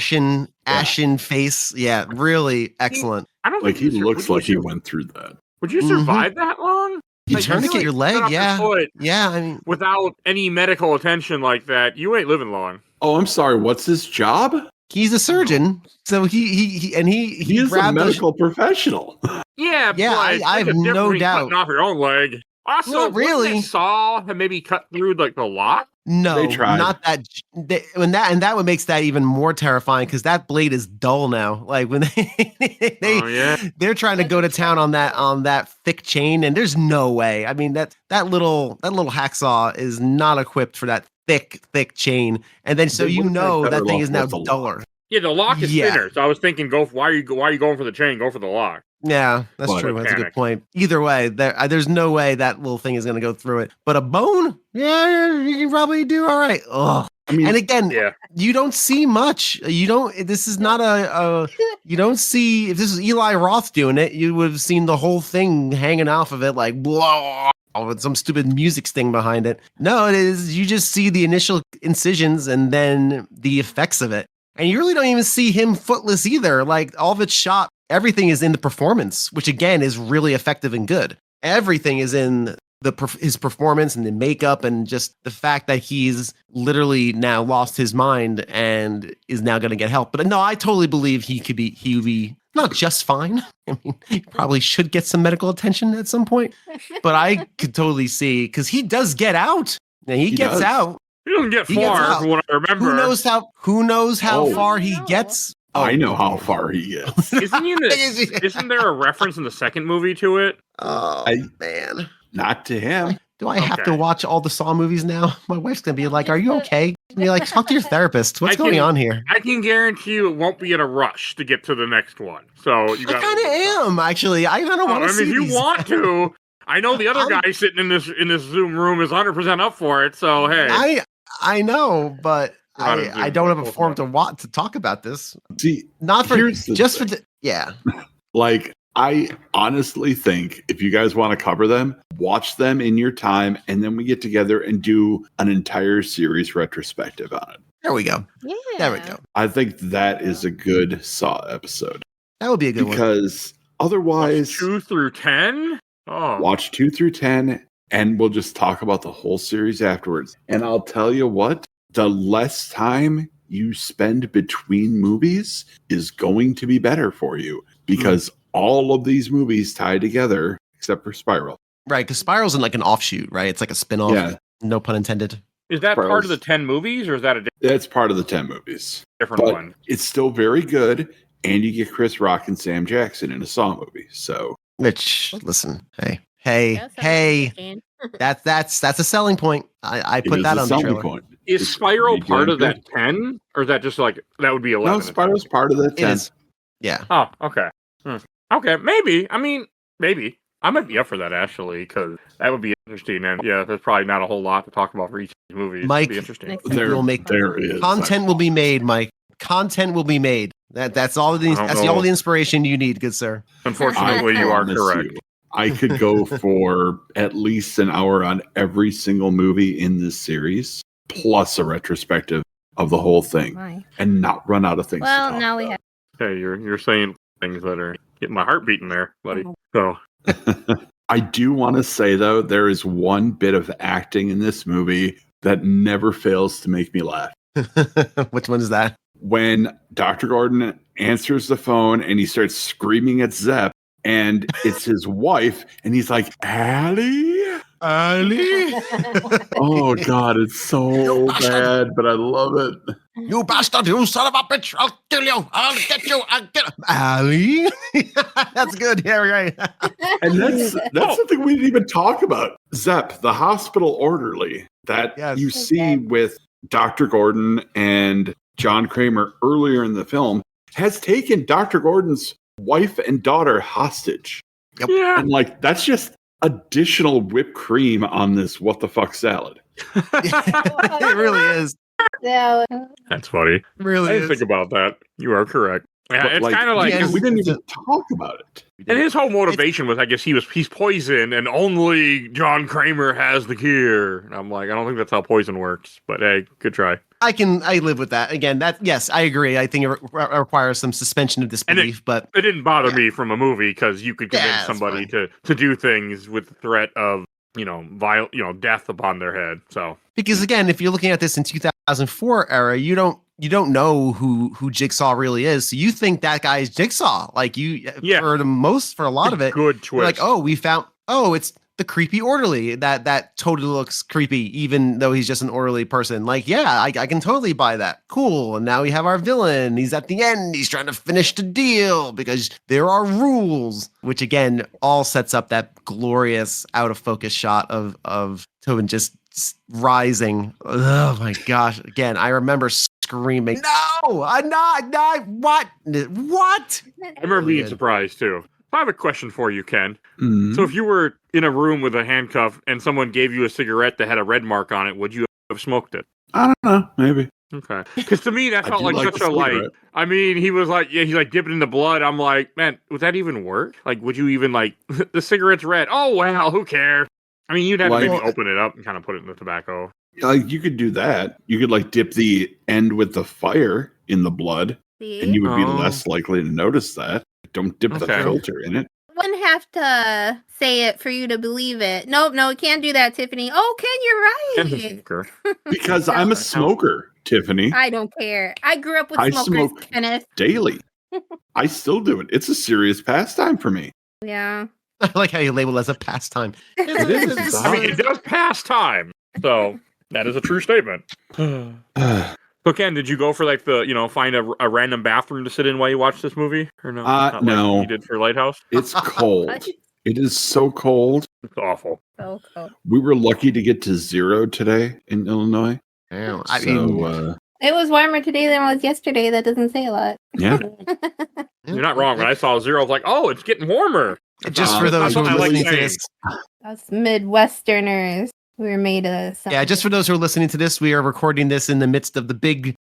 Ashen face. Yeah, really excellent. I don't Like, think he looks like he went through that. Would you survive that long? You Like, tourniquet your leg, cut off yeah. your foot Yeah, I mean, without any medical attention like that, you ain't living long. Oh, I'm sorry. What's his job? he's a surgeon, so he He is a grabbed medical professional. Yeah, Yeah, but I have there's a difference no between doubt. cutting off your own leg. Also, Not really. wouldn't that saw have maybe cut through like the lock. No, They tried. not that. That what makes that even more terrifying because that blade is dull now. Like when they're trying to go to town on that thick chain, and there's no way. I mean that little hacksaw is not equipped for that thick chain, and then so They you would've know had that better thing luck is now with the lock. duller. Yeah, the lock is thinner. So I was thinking, why are you going for the chain? Go for the lock. Yeah, that's But- true. That's a good point. Either way, there's no way that little thing is going to go through it. But a bone, yeah, you can probably do all right. Ugh. I mean, And again, Yeah. you don't see much. This is not you don't see, if this was Eli Roth doing it, you would have seen the whole thing hanging off of it like, blah, with some stupid music sting behind it. No, it is, you just see the initial incisions and then the effects of it. And you really don't even see him footless either. Like all of it's shot, everything is in the performance, which again is really effective and good. Everything is in his performance and the makeup and just the fact that he's literally now lost his mind and is now going to get help. But no, I totally believe he would be not just fine. I mean, he probably should get some medical attention at some point. But I could totally see because he does get out. And he gets does. out. He doesn't get He gets far out. from what I remember. Who knows how Oh. far he gets? I know how far he gets. Isn't there a reference in the second movie to it? Oh man. Not to him. Do I have to Okay. watch all the Saw movies now? My wife's gonna be like, "Are you okay?" Be like, "Talk to your therapist. What's I going can- on here?" I can guarantee you it won't be in a rush to get to the next one. So you I got. kind of am actually. I kind of want to I see mean, if you these. want to. I know the other I'm- guy sitting in this Zoom room is 100% up for it. So hey, I know, but Not a I Zoom, don't have but a forum to talk about this. See, Not for Here's the just thing. for the yeah. like, I honestly think if you guys want to cover them, watch them in your time, and then we get together and do an entire series retrospective on it. There we go. Yeah. There we go. I think that is a good Saw episode That would be a good one. because otherwise, 2 through 10. Oh, watch 2 through 10, and we'll just talk about the whole series afterwards. And I'll tell you what, the less time you spend between movies is going to be better for you because all of these movies tie together except for Spiral. Right, because Spiral's in like an offshoot, right? It's like a spin-off. Yeah. No pun intended. is that part Spirals. of the 10 movies, or is that a That's part of the 10 movies. different But one? it's still very good, and you get Chris Rock and Sam Jackson in a Saw movie. So Which, listen, hey, That sounds hey, interesting. That's a selling point. I It put is that a on the selling trailer. point. Is It's Spiral pretty part damn of that good. 10? Or is that just like, that would be 11? No, Spiral's part of that It 10. is. Yeah. Oh, okay. Okay, maybe. I mean, maybe. I might be up for that, actually, because that would be interesting. And yeah, there's probably not a whole lot to talk about for each of these movies. Mike, It'd be interesting. Next We will make There is. content will be made, Mike. Content will be made. That's all the I don't that's know. all the inspiration you need, good sir. Unfortunately, you are promise correct. you, I could go for at least an hour on every single movie in this series, plus a retrospective of the whole thing, My. and not run out of things. Well, to talk now we about. Hey, you're saying things that are getting my heart beating there, buddy. So, I do want to say, though, there is one bit of acting in this movie that never fails to make me laugh. Which one is that? When Dr. Gordon answers the phone and he starts screaming at Zepp, and it's his wife, and he's like, Allie? Ali? Oh, God, it's so bad, but I love it. You bastard, you son of a bitch! I'll kill you! I'll get you! I'll get Ali? That's good. Yeah, right. And that's something we didn't even talk about. Zepp, the hospital orderly that Yes. you see with Dr. Gordon and John Kramer earlier in the film, has taken Dr. Gordon's wife and daughter hostage. yeah. And like, that's just additional whipped cream on this what the fuck salad. It really is. So, That's funny. It really I didn't is. think about that. You are correct. Yeah, But, it's kind of like, yeah, we didn't even talk about it. and his whole motivation was, I guess he's poisoned, and only John Kramer has the cure. And I'm like, I don't think that's how poison works. But hey, good try. I live with that. Again, yes, I agree. I think it requires some suspension of disbelief, but It didn't bother me from a movie because you could convince Yeah, that's somebody to do things with the threat of death upon their head. So because again, if you're looking at this in 2004 era, you don't know who Jigsaw really is. So you think that guy is Jigsaw. Like Yeah. for a lot of it, good you're twist. like, it's the creepy orderly that totally looks creepy, even though he's just an orderly person. Like, yeah, I can totally buy that. Cool. And now we have our villain. He's at the end. He's trying to finish the deal because there are rules, which again, all sets up that glorious out of focus shot of Tobin just rising. Oh my gosh. Again, I remember screaming, no, I'm not, what? I remember being surprised too. I have a question for you, Ken. Mhm. So if you were in a room with a handcuff and someone gave you a cigarette that had a red mark on it, would you have smoked it? I don't know, maybe. Okay. Because to me, that I felt do like like such the a cigarette. I mean, he was like, yeah, he's like dipping in the blood. I'm like, man, would that even work? Like, would you even like, the cigarette's red? Oh, well, who cares? I mean, you'd have to Like- maybe open it up and kind of put it in the tobacco. Like, you could do that. You could like dip the end with the fire in the blood, see? and you would be Oh. less likely to notice that. Don't dip the Okay. filter in it. Wouldn't have to say it for you to believe it. Nope, no, can't do that, Tiffany. Oh, Ken, you're right. Sure. Because I'm a smoker, Tiffany. I don't care. I grew up with I smokers, smoke- Kenneth. Daily. I still do it. It's a serious pastime for me. Yeah. I like how you label it as a pastime. It is. I mean, it does pass time. So that is a true statement. So Ken, did you go for like find a random bathroom to sit in while you watch this movie, or no? Not like no. you did for Lighthouse. It's cold. It is so cold. It's awful. So cool. We were lucky to get to 0 today in Illinois. Damn, It was warmer today than it was yesterday. That doesn't say a lot. Yeah. You're not wrong. When I saw 0, I was like, oh, it's getting warmer. Just for those who That's are what I like listening to saying. this. Us Midwesterners, we were made of something. Yeah, just for those who are listening to this, we are recording this in the midst of the big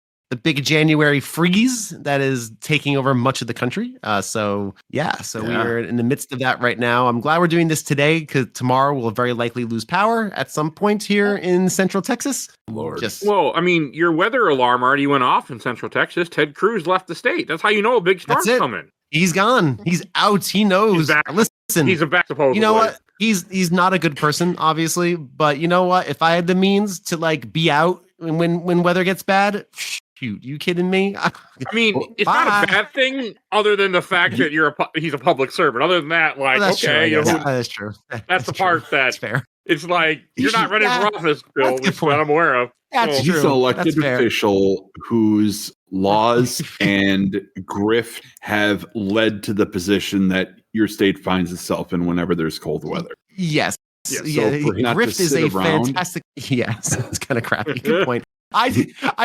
January freeze that is taking over much of the country. So we are in the midst of that right now. I'm glad we're doing this today because tomorrow we'll very likely lose power at some point here in Central Texas. Lord. Just Well, I mean, your weather alarm already went off in Central Texas. Ted Cruz left the state. That's how you know a big storm's That's it. coming. he's gone. He's out. He knows. He's back. Listen, He's a back supposedly. you know what? He's not a good person, obviously. But you know what? If I had the means to like be out when weather gets bad, shoot, you kidding me? I mean, it's not Bye. a bad thing, other than the fact that he's a public servant. Other than that, like, Well, that's okay, true. you know, That's true. that's the part That's that fair. it's like you're not running Yeah, for office, Bill, that's a good which is what point. I'm aware of. That's So- He's true. an elected That's fair. official whose laws and grift have led to the position that your state finds itself in whenever there's cold weather. Yes. Yeah, yeah. so for him not to Grift is sit a around- fantastic. Yes, it's kind of crappy. Good point. I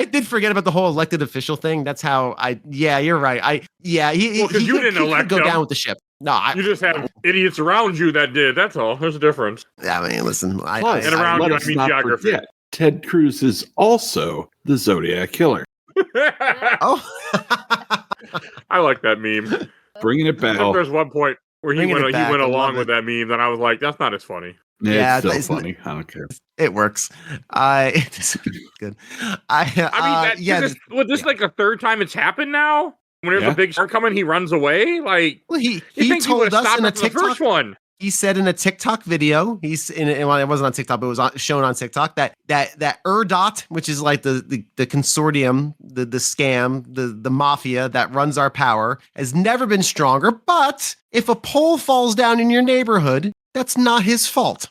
did forget about the whole elected official thing. That's how Yeah, you're right. He Well, 'cause you didn't could elect go him. down with the ship. No, You just have idiots around you that did. That's all. There's a difference. I mean, listen. Plus, And around let you, I us mean not geography. forget, Ted Cruz is also the Zodiac Killer. Oh, I like that meme. Bringing it I back. think there's one point where he Bringing it went back, I along love with that meme, and I was like, that's not as funny. Yeah, It's it's still funny. I don't care. it works. It's good. I mean, this like the third time it's happened now? When there's Yeah. a big shark coming, he runs away? Like, Well, you he think told would've us stopped in a after the TikTok. first one. He said in a TikTok video, well, it wasn't on TikTok, but it was shown on TikTok that ERDOT, which is like the consortium, the scam, the mafia that runs our power, has never been stronger. But if a pole falls down in your neighborhood, that's not his fault.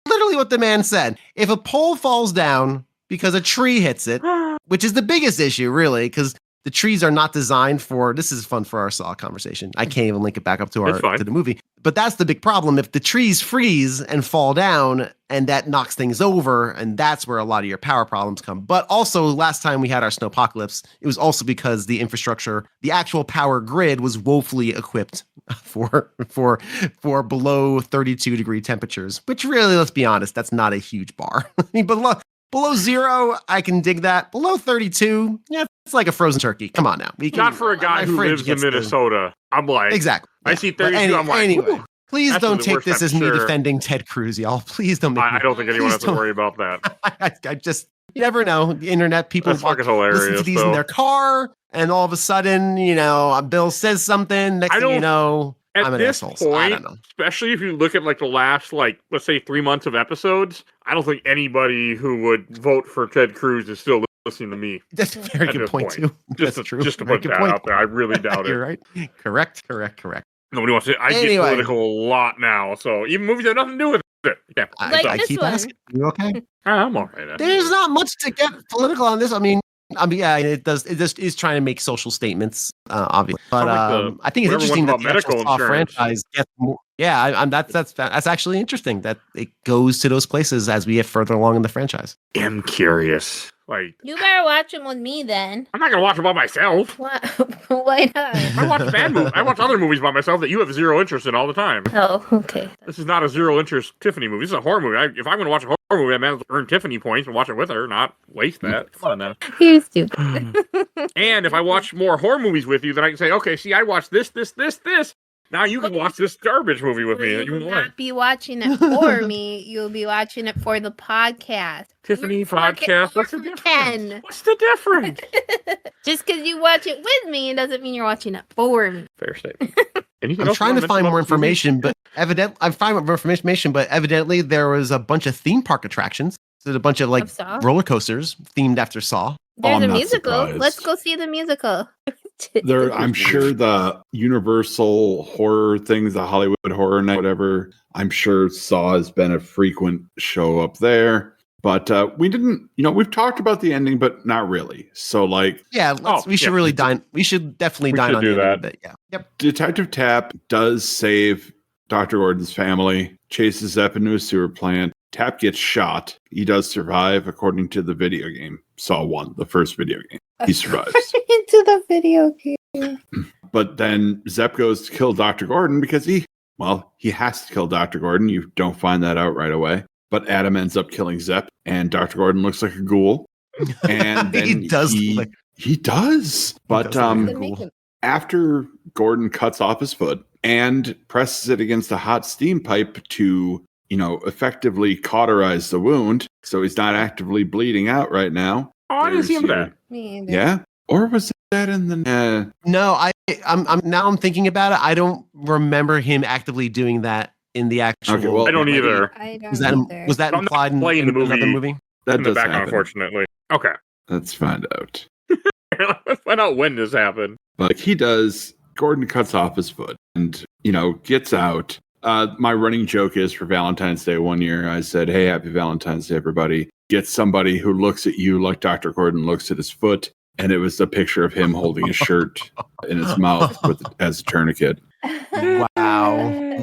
Literally what the man said. If a pole falls down because a tree hits it, which is the biggest issue, really, because the trees are not designed for. This is fun for our Saw conversation. I can't even link it back up to That's fine. the movie. But that's the big problem. If the trees freeze and fall down, and that knocks things over, and that's where a lot of your power problems come. But also, last time we had our snowpocalypse, it was also because the infrastructure, the actual power grid, was woefully equipped for below 32-degree temperatures. Which really, let's be honest, that's not a huge bar. I mean, below 0, I can dig that. Below 32, yeah, it's like a frozen turkey. Come on now. Not for a guy my who fridge lives in gets the- Minnesota. I'm like, Exactly. I Yeah. see But 32, I'm like, anyway, whew. please That's don't the take worst, this I'm as me sure. defending Ted Cruz, y'all. Please don't make me. I don't think anyone Please has to don't. worry about that. I just, you never know. The internet, people That's fucking hilarious, listen to these in though. their car, and all of a sudden, Bill says something. Next I thing you don't- know, At I'm an this asshole. So I point, don't know. especially if you look at like the last, like, let's say 3 months of episodes, I don't think anybody who would vote for Ted Cruz is still listening to me. That's a very At good this point, point. too. Just That's to, true. just to Very put good that point. out there. I really doubt You're it. right. Correct. Nobody wants to. I get Anyway. political a lot now, so even movies have nothing to do with it. Yeah, Like I this keep one. asking. You okay? I'm all right. There's not much to get political on this. I mean, yeah, it does. It just is trying to make social statements, obviously. But Sounds like I think it's whatever interesting one's that about the actual medical Saw insurance. franchise gets more. Yeah, that's actually interesting that it goes to those places as we get further along in the franchise. I'm curious. Like, You better watch them with me then. I'm not gonna watch it by myself. Why? Why not? I watch bad movies. I watch other movies by myself that you have zero interest in all the time. Oh, okay. This is not a zero interest Tiffany movie. This is a horror movie. If I'm going to watch a horror movie, I might as well earn Tiffany points and watch it with her, not waste that. Come on now. You're stupid. And if I watch more horror movies with you, then I can say, okay, see, I watched this. Now you can watch this garbage movie with me. You that you will wouldn't like. not be watching it for me. You'll be watching it for the podcast. Tiffany You're fucking podcast. What's the over difference? 10. What's the difference? Just because you watch it with me, it doesn't mean you're watching it for me. Fair statement. Anything I'm else trying you to wanna find mention more about this movie? information, but evidently there was a bunch of theme park attractions. So there's a bunch of like Of Saw? roller coasters themed after Saw. There's I'm a not musical. surprised. Let's go see the musical. I'm sure the Universal horror things, the Hollywood Horror Night, whatever, I'm sure Saw has been a frequent show up there. But we didn't, we've talked about the ending, but not really. So, like, Yeah, we should yeah. really dine. We should definitely We dine should on do the end that. of it. Yeah. Yep. Detective Tapp does save Dr. Gordon's family, chases Zepp into a sewer plant. Tapp gets shot. He does survive, according to the video game. Saw 1, the first video game. He survives. Into the video game. But then Zepp goes to kill Dr. Gordon because he has to kill Dr. Gordon. You don't find that out right away. But Adam ends up killing Zepp, and Dr. Gordon looks like a ghoul. And then He does look like- He does. But does look like a They make ghoul. him- after Gordon cuts off his foot and presses it against a hot steam pipe to, effectively cauterize the wound, so he's not actively bleeding out right now. Oh, I didn't see him There's that. Me either. Yeah? Or was that in the... No, I'm thinking about it. I don't remember him actively doing that in the actual. Okay, well, I don't either. I don't Was that either. was that I'm not implied in playing the another movie. movie? that In the does background, happen. unfortunately. Okay. Let's find out. Let's find out when this happened. Like he does, Gordon cuts off his foot and, gets out. My running joke is for Valentine's Day one year, I said, hey, happy Valentine's Day, everybody. Get somebody who looks at you like Dr. Gordon looks at his foot. and it was a picture of him holding a shirt in his mouth as a tourniquet.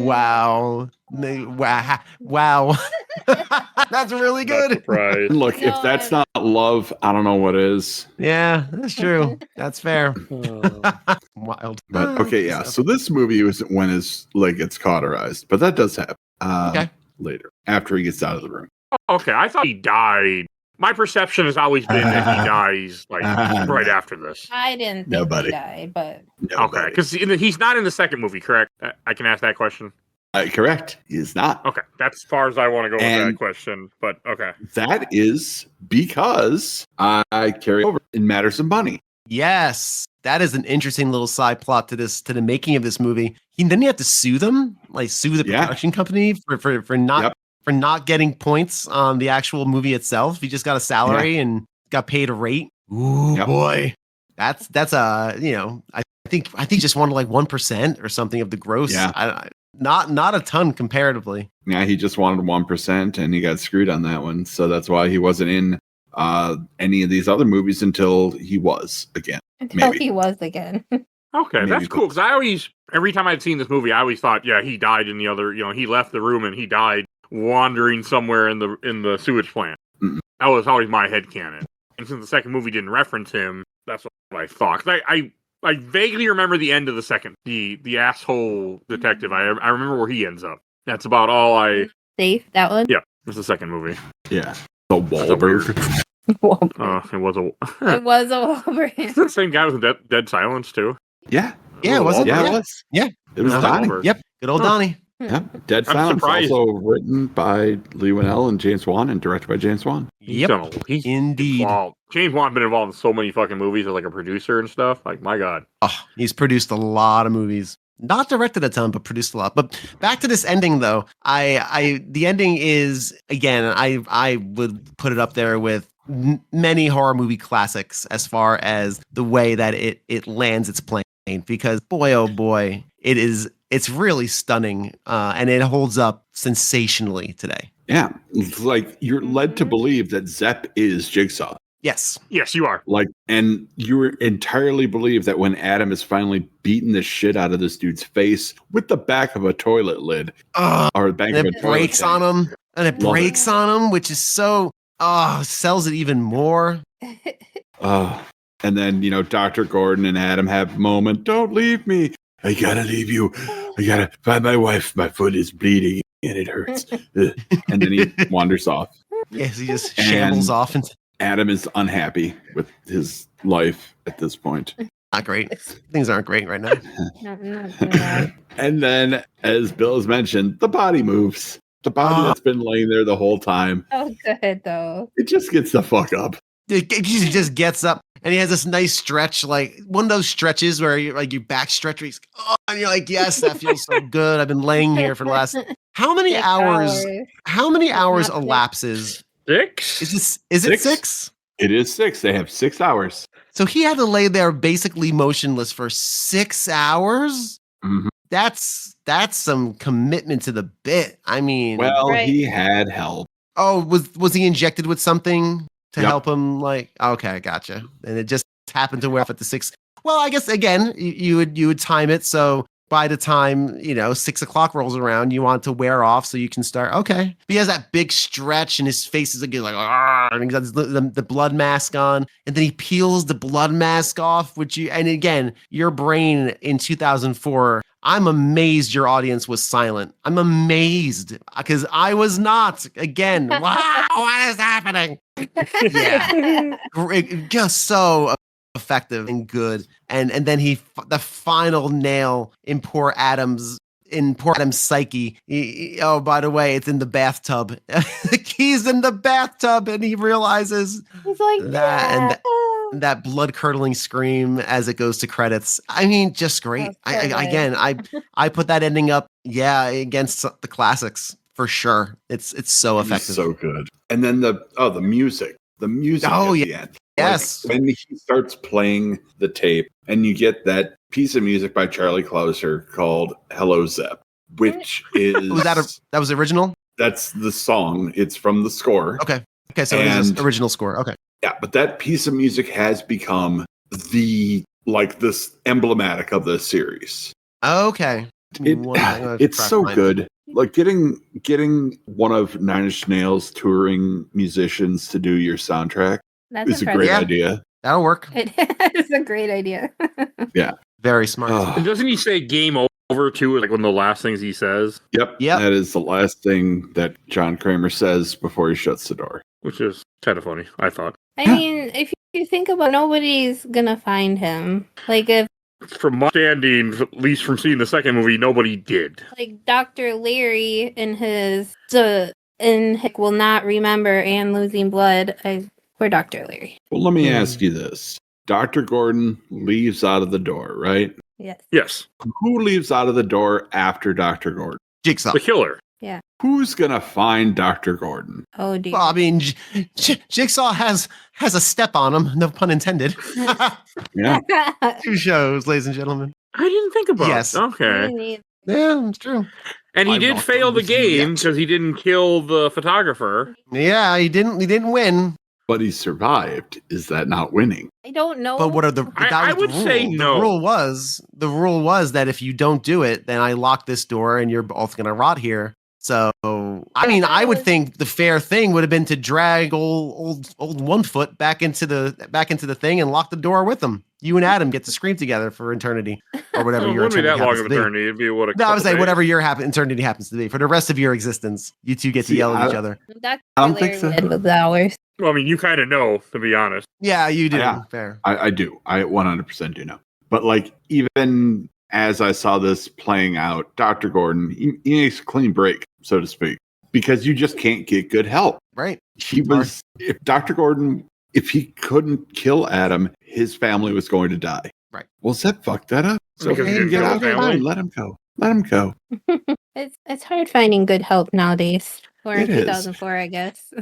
Wow. That's really Not good. surprised. Look, if that's not love, I don't know what is. Yeah, that's true. That's fair. Wild. But okay, yeah. So this movie was when his leg gets cauterized, but that does happen later after he gets out of the room. Okay, I thought he died. My perception has always been that he dies like right after this. I didn't think Nobody. he died, but Okay, because he's not in the second movie, correct? I can ask that question. Correct. He is not. Okay, that's as far as I want to go with And- that question. But okay, That is because I carry over in matters of money. Yes, that is an interesting little side plot to the making of this movie. Didn't he have to sue them, like sue the Yeah. production company for not Yep. for not getting points on the actual movie itself? He just got a salary and got paid a rate. Ooh Yep. boy, that's I think he just wanted like 1% or something of the gross. Yeah. Not a ton comparatively. Yeah, he just wanted 1%, and he got screwed on that one. So that's why he wasn't in any of these other movies until he was again. until Maybe. he was again. okay, Maybe that's cool. Because every time I'd seen this movie, I always thought, yeah, he died in the other. He left the room and he died wandering somewhere in the sewage plant. Mm-mm. That was always my headcanon. And since the second movie didn't reference him, that's what I thought. 'Cause I vaguely remember the end of the second, the asshole detective. I remember where he ends up. That's about all I. Safe, that one. Yeah, it's the second movie. Yeah. The Wahlberg. It was a. It was a Wolverine. It's the same guy with Dead Silence too. Yeah. Yeah, it wasn't. Yeah, Yeah. it was. Yeah. It was Uh-huh. Donnie. Wahlberg. Yep, good old Donnie. Yeah. Dead I'm Silence, surprised. also written by Lee Winnell and James Wan and directed by James Wan. He's Indeed. involved. James Wan's been involved in so many fucking movies as like a producer and stuff. Like, my God. Oh, he's produced a lot of movies. Not directed a ton, but produced a lot. But back to this ending, though. The ending is, again, I would put it up there with many horror movie classics as far as the way that it lands its plane. Because boy, oh boy, it's really stunning, and it holds up sensationally today. Yeah. It's like you're led to believe that Zepp is Jigsaw. Yes. Yes, you are. Like, and you entirely believe that when Adam is finally beating the shit out of this dude's face with the back of a toilet lid, or the back And of a it toilet breaks tank. on him, and it Love it. breaks on him, which is so sells it even more. And then, Dr. Gordon and Adam have a moment. Don't leave me. I gotta leave you. I gotta find my wife. My foot is bleeding and it hurts. And then he wanders off. Yes, he just And- shambles off and Adam is unhappy with his life at this point. not great. Things aren't great right now. No. And then, as Bill has mentioned, the body moves. The body that's been laying there the whole time. Oh, good though. It just gets the fuck up. He just gets up and he has this nice stretch, like one of those stretches where you like your back stretch, and you're like, yes, that feels so good. I've been laying here for the last how many 6 hours? How many hours Not six. elapses? 6? Is it 6? 6? It is 6. They have 6 hours. So he had to lay there basically motionless for 6 hours. Mhm. That's some commitment to the bit. I mean, Well, Right. he had help. oh, was he injected with something to Yep. help him? Like, okay, gotcha. And it just happened to wear off at the 6. Well, I guess again, you would time it so by the time 6 o'clock rolls around, you want it to wear off so you can start. Okay, he has that big stretch, and his face is like, "Argh," and he's got the blood mask on, and then he peels the blood mask off. And again, your brain in 2004. I'm amazed your audience was silent. I'm amazed because I was not. Again, wow, what is happening? Yeah. Great, just so effective and good. And then the final nail in poor Adam's psyche. Oh, by the way, it's in the bathtub. He's in the bathtub, and he realizes He's like that and that blood curdling scream as it goes to credits. I mean, just great. That's so good. I put that ending up, against the classics for sure. It's so It was effective. so good. And then the music. The music Oh, at yeah. the end. Yes. Like, when he starts playing the tape and you get that piece of music by Charlie Clouser called Hello Zepp, which is Was that was original? that's the song. It's from the score. Okay. So it is And- original score. Okay. Yeah, but that piece of music has become this emblematic of the series. Okay. It's so good. Like getting one of Nine Inch Nails touring musicians to do your soundtrack is a great idea. That'll work. It is a great idea. Yeah. Very smart. And doesn't he say game over too? Like one of the last things he says? Yep. That is the last thing that John Kramer says before he shuts the door. Which is kind of funny, I thought. I mean, if you think about it, nobody's gonna find him. Like if From my understanding, at least from seeing the second movie, nobody did. like Dr. Larry in his will not remember and losing blood. We're Dr. Larry. Well, let me ask you this. Dr. Gordon leaves out of the door, right? Yes. Yes. Who leaves out of the door after Dr. Gordon? Jigsaw. The killer. Yeah. Who's going to find Dr. Gordon? Oh, dear. Well, I mean, Jigsaw has a step on him. No pun intended. Yeah. 2 shows, ladies and gentlemen. I didn't think about Yes. it. Okay. Yeah, it's true. And he I'm did not fail the done game yet. because he didn't kill the photographer. Yeah, he didn't win. But he survived. Is that not winning? I don't know. But what are the? I would say no. The rule was that if you don't do it, then I lock this door and you're both gonna rot here. So I mean, I would think the fair thing would have been to drag old One Foot back into the thing and lock the door with him. You and Adam get to scream together for eternity or whatever It your wouldn't be eternity that long happens of to be. eternity. It'd be what a No, I would say couple whatever days. your eternity happens to be for the rest of your existence. You two get to See, yell at each other. Dr. I don't think Larry so. with hours. Well, I mean, you kind of know, to be honest. Yeah, you do. Yeah. Fair. I do. I 100% do know. But like, even as I saw this playing out, Dr. Gordon, he makes a clean break, so to speak, because you just can't get good help. Right. If Dr. Gordon, if he couldn't kill Adam, his family was going to die. Right. Well, Zeb fucked that up. So Because he hey, didn't get kill out the of family? line. Let him go. Let him go. It's hard finding good help nowadays. Or in It is. 2004, I guess.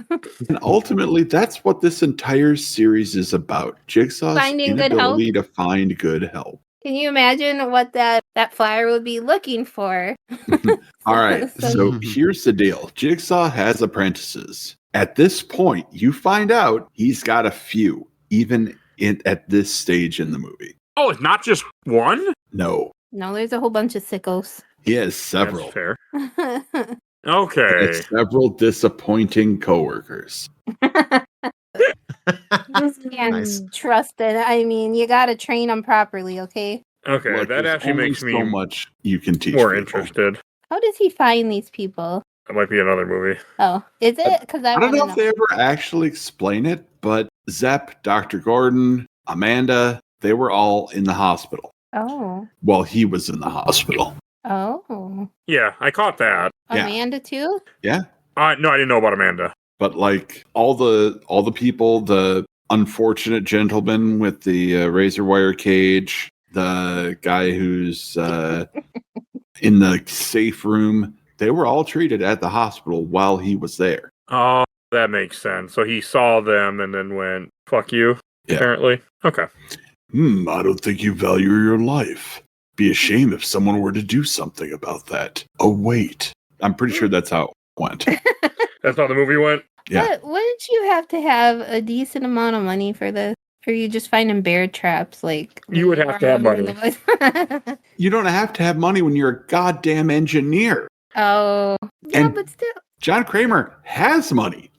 And ultimately, that's what this entire series is about. Jigsaw's Finding good inability to find good help. Can you imagine what that flyer would be looking for? All right. So here's the deal. Jigsaw has apprentices. At this point, you find out he's got a few, even at this stage in the movie. Oh, it's not just one? No, No, there's a whole bunch of sickos. he has several. That's fair. Just He Okay. has several disappointing coworkers. can't Nice. trust it. I mean, you gotta train them properly, okay? Okay, Look, that there's actually only makes me so much you can teach more people. interested. How does he find these people? That might be another movie. Oh, is it? Because I I don't want know to if they ever actually explain it, but Zepp, Dr. Gordon, Amanda, they were all in the hospital. Oh. Well, he was in the hospital. Oh. Yeah, I caught that. Yeah. Amanda too? Yeah. No, I didn't know about Amanda. But like all the people, the unfortunate gentleman with the razor wire cage, the guy who's in the safe room, they were all treated at the hospital while he was there. Oh, that makes sense. So he saw them and then went, fuck you, Yeah. apparently. Okay. I don't think you value your life. Be a shame if someone were to do something about that. Oh, wait. I'm pretty sure that's how it went. That's how the movie went? Yeah. But wouldn't you have to have a decent amount of money for this? Or you just finding bear traps like You would have to have money. You don't have to have money when you're a goddamn engineer. Oh. Yeah, And- but still. John Kramer has money.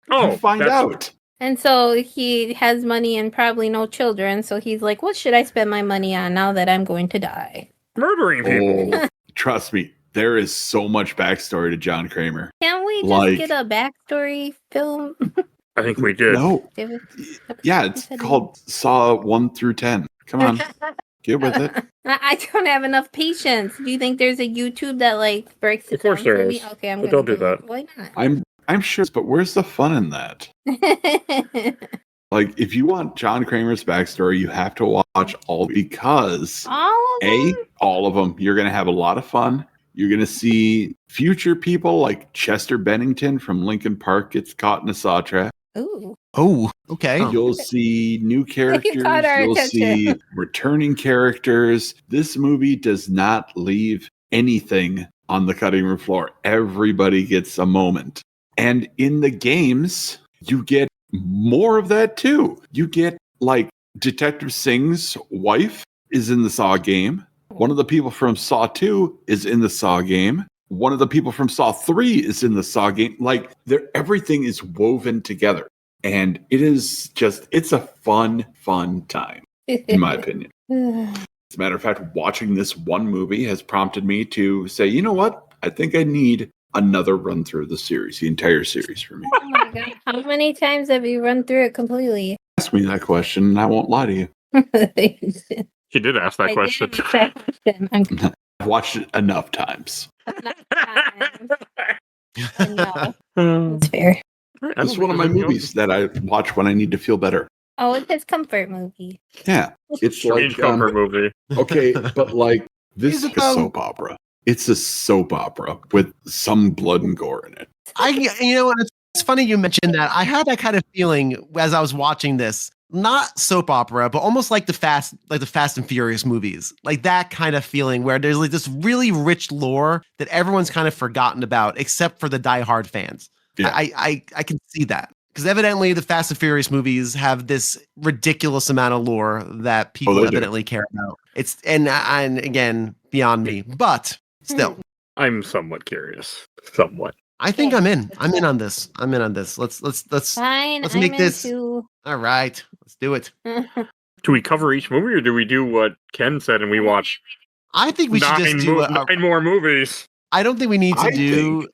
Oh, You find that's- out. And so he has money and probably no children. So he's like, what should I spend my money on now that I'm going to die? Murdering people. Oh, trust me, there is so much backstory to John Kramer. Can't we just Like- get a backstory film? I think we did. No. It was- Yeah, it's called Saw 1 through 10. Come on, get with it. I don't have enough patience. Do you think there's a YouTube that like breaks it Of course down there for me? is. Okay, I'm But gonna don't do that. it. Why not? I'm sure, but where's the fun in that? Like, if you want John Kramer's backstory, you have to watch all because All of them? all of them. You're going to have a lot of fun. You're going to see future people like Chester Bennington from Lincoln Park gets caught in a saw trap. Ooh. Oh, okay. You'll see new characters. caught our You'll see attention. returning characters. This movie does not leave anything on the cutting room floor. Everybody gets a moment. And in the games, you get more of that too. You get like Detective Singh's wife is in the Saw game. One of the people from Saw 2 is in the Saw game. One of the people from Saw 3 is in the Saw game. Like, everything is woven together. And it's a fun time, in my opinion. As a matter of fact, watching this one movie has prompted me to say, you know what? I think I need another run through of the series, the entire series for me. Oh my God. How many times have you run through it completely? Ask me that question, and I won't lie to you. He did ask that question. Did ask that question. I've watched it enough times. No, it's fair. This is one of my movies that I watch when I need to feel better. Oh, it's his comfort movie. Yeah. It's Strange like comfort movie. okay, but like this Is is it a though? soap opera. It's a soap opera with some blood and gore in it. You know what? It's funny you mentioned that. I had that kind of feeling as I was watching this. Not soap opera, but almost like the Fast and Furious movies. Like that kind of feeling where there's like this really rich lore that everyone's kind of forgotten about, except for the diehard fans. Yeah. I can see that. Because evidently the Fast and Furious movies have this ridiculous amount of lore that people they do. evidently care about. It's and again, beyond me. But still. I'm somewhat curious. Somewhat. I think I'm in. I'm in on this. Let's Fine. let's I'm make this. into... All right. Let's do it. Do we cover each movie, or do we do what Ken said and we watch I think we should just do nine more movies? I don't think we need to I do.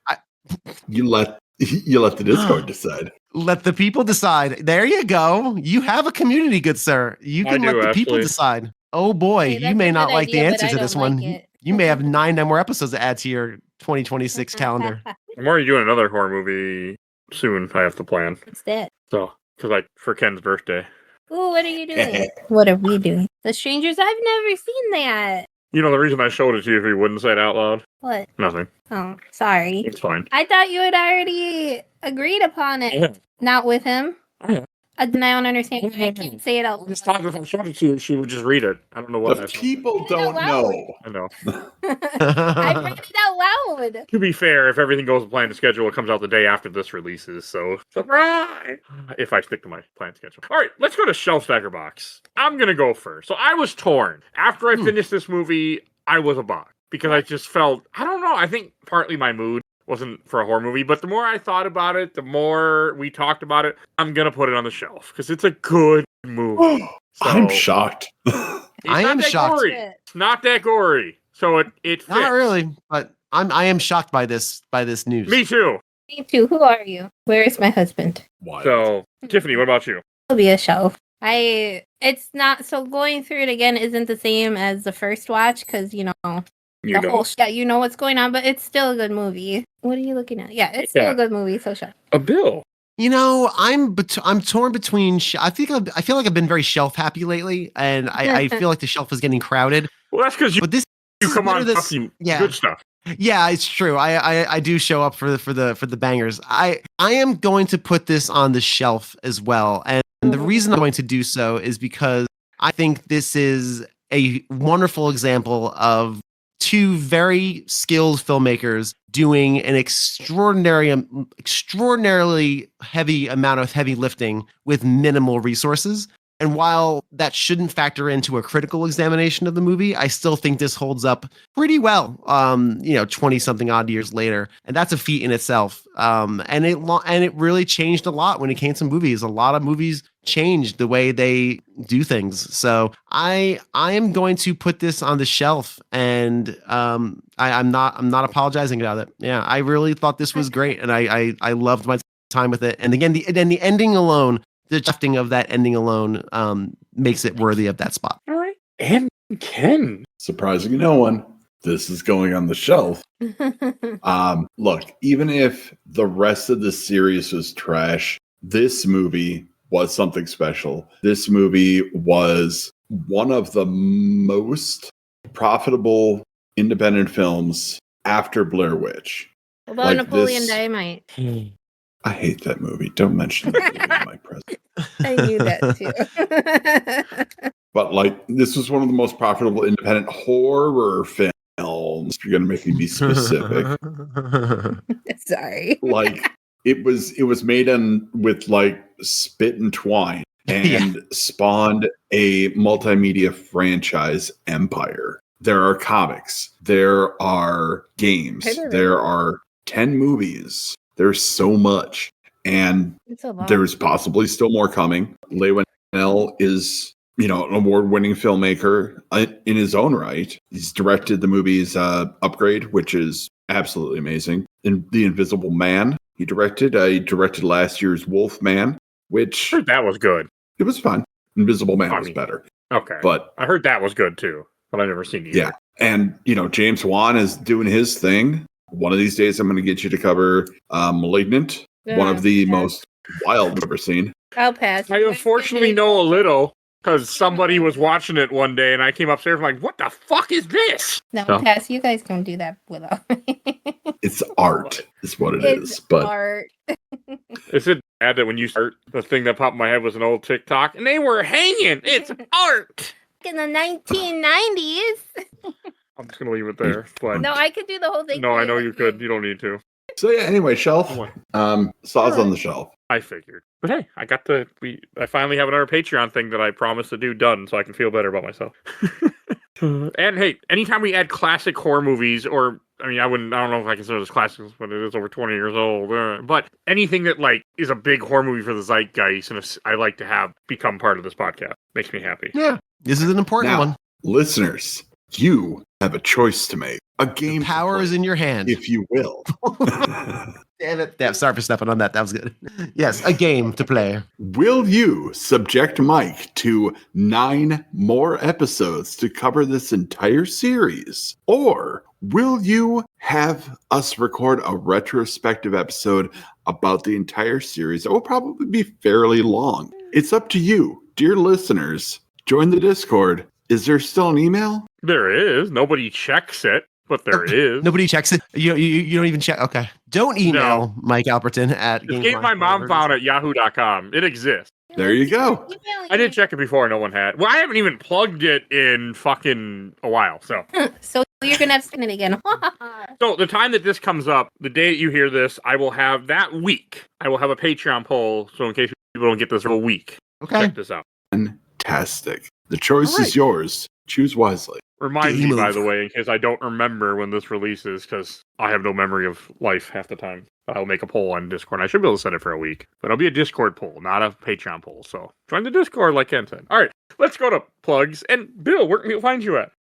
You let the Discord decide. Let the people decide. There you go. You have a community, good sir. You can let the people decide. Oh boy, Hey, you that's may a not good like the idea, answer but to I this don't one. like it. You may have 9 more episodes to add to your 2026 calendar. I'm already doing another horror movie soon. I have to plan. What's that? So, because for Ken's birthday. Ooh, what are you doing? What are we doing? The Strangers? I've never seen that. You know, the reason I showed it to you if you wouldn't say it out loud? What? Nothing. Oh, sorry. It's fine. I thought you had already agreed upon it. Yeah. Not with him. Yeah. Then I don't understand why I can't say it out I'm just talking. If I showed it to you, she would just read it. I don't know what The that's. people don't know. I know. I read it out loud. To be fair, if everything goes according to schedule, it comes out the day after this releases. So, surprise! If I stick to my planned schedule. All right, let's go to Shelf Stacker Box. I'm going to go first. So, I was torn. After I finished this movie, I was a box. Because I just felt, I don't know, I think partly my mood wasn't for a horror movie, but the more I thought about it, the more we talked about it, I'm going to put it on the shelf. Because it's a good movie. I'm shocked. I am shocked. Gory. It's not that gory. So it fits. Not really, but I am shocked by this news. Me too. Me too. Who are you? Where is my husband? Wild. So, Tiffany, what about you? It'll be a shelf. It's not, so going through it again isn't the same as the first watch, because, you know, you know what's going on, but it's still a good movie. What are you looking at? Yeah, it's still a good movie, so shut up. A bill. You know, I'm torn between. I feel like I've been very shelf happy lately, and I feel like the shelf is getting crowded. Well, that's because you come on talking good stuff. Yeah, it's true. I do show up for the bangers. I am going to put this on the shelf as well, and the reason I'm going to do so is because I think this is a wonderful example of 2 very skilled filmmakers doing an extraordinarily heavy amount of heavy lifting with minimal resources. And while that shouldn't factor into a critical examination of the movie, I still think this holds up pretty well, 20 something odd years later. And that's a feat in itself. And it really changed a lot when it came to movies. A lot of movies changed the way they do things. So I am going to put this on the shelf, and I'm not apologizing about it. Yeah, I really thought this was great, and I loved my time with it. And again, the ending alone, the drafting of that ending alone makes it worthy of that spot. All right. And Ken. Surprising no one, this is going on the shelf. Look, even if the rest of the series was trash, this movie was something special. This movie was one of the most profitable independent films after Blair Witch. What about Like Napoleon this- Dynamite? I hate that movie. Don't mention that movie in my presence. I knew that too. But like, this was one of the most profitable independent horror films. If you're gonna make me be specific, Sorry. like it was made with like spit and twine and spawned a multimedia franchise empire. There are comics. There are games. There are 10 movies. There's so much. And there's possibly still more coming. Leigh Whannell is, an award-winning filmmaker in his own right. He's directed the movies Upgrade, which is absolutely amazing. And The Invisible Man, he directed. He directed last year's Wolfman, which... I heard that was good. It was fun. Invisible Man was better. Okay. But I heard that was good, too. But I've never seen it either. Yeah. And, James Wan is doing his thing. One of these days, I'm going to get you to cover Malignant, one of the most wild I've ever seen. I'll pass. I unfortunately know a little because somebody was watching it one day and I came upstairs and I'm like, what the fuck is this? No, pass. You guys can do that without me. It's art, is what it is. But art. Is it bad that when you start, the thing that popped in my head was an old TikTok and they were hanging? It's art! In the 1990s. I'm just going to leave it there. But no, I could do the whole thing. No, I know you could. You don't need to. So yeah, anyway, shelf. Saws on the shelf. I figured. But hey, I finally have another Patreon thing that I promised to do done so I can feel better about myself. And hey, anytime we add classic horror movies I don't know if I consider this classic, but it is over 20 years old. But anything that is a big horror movie for the zeitgeist and I like to have become part of this podcast makes me happy. Yeah, this is an important one. Listeners, you have a choice to make. A game. The power is in your hand, if you will. Damn it! Yeah, sorry for stepping on that. That was good. Yes, a game to play. Will you subject Mike to 9 more episodes to cover this entire series? Or will you have us record a retrospective episode about the entire series that will probably be fairly long? It's up to you, dear listeners. Join the Discord. Is there still an email? There is. Nobody checks it. But there is. Nobody checks it. You don't even check. Okay. Don't email Mike Albertin at Game My Mom Found at yahoo.com. It exists. There you go. I did check it before. No one had. Well, I haven't even plugged it in fucking a while. So you're going to have to spin it again. So the time that this comes up, the day that you hear this, I will have that week. I will have a Patreon poll. So in case people don't get this for a week. Okay. Check this out. Fantastic. The choice is yours. Choose wisely. Remind me, by the way, in case I don't remember when this releases, because I have no memory of life half the time. I'll make a poll on Discord. I should be able to set it for a week. But it'll be a Discord poll, not a Patreon poll. So join the Discord, like Ken said. All right, let's go to plugs. And Bill, where can we find you at?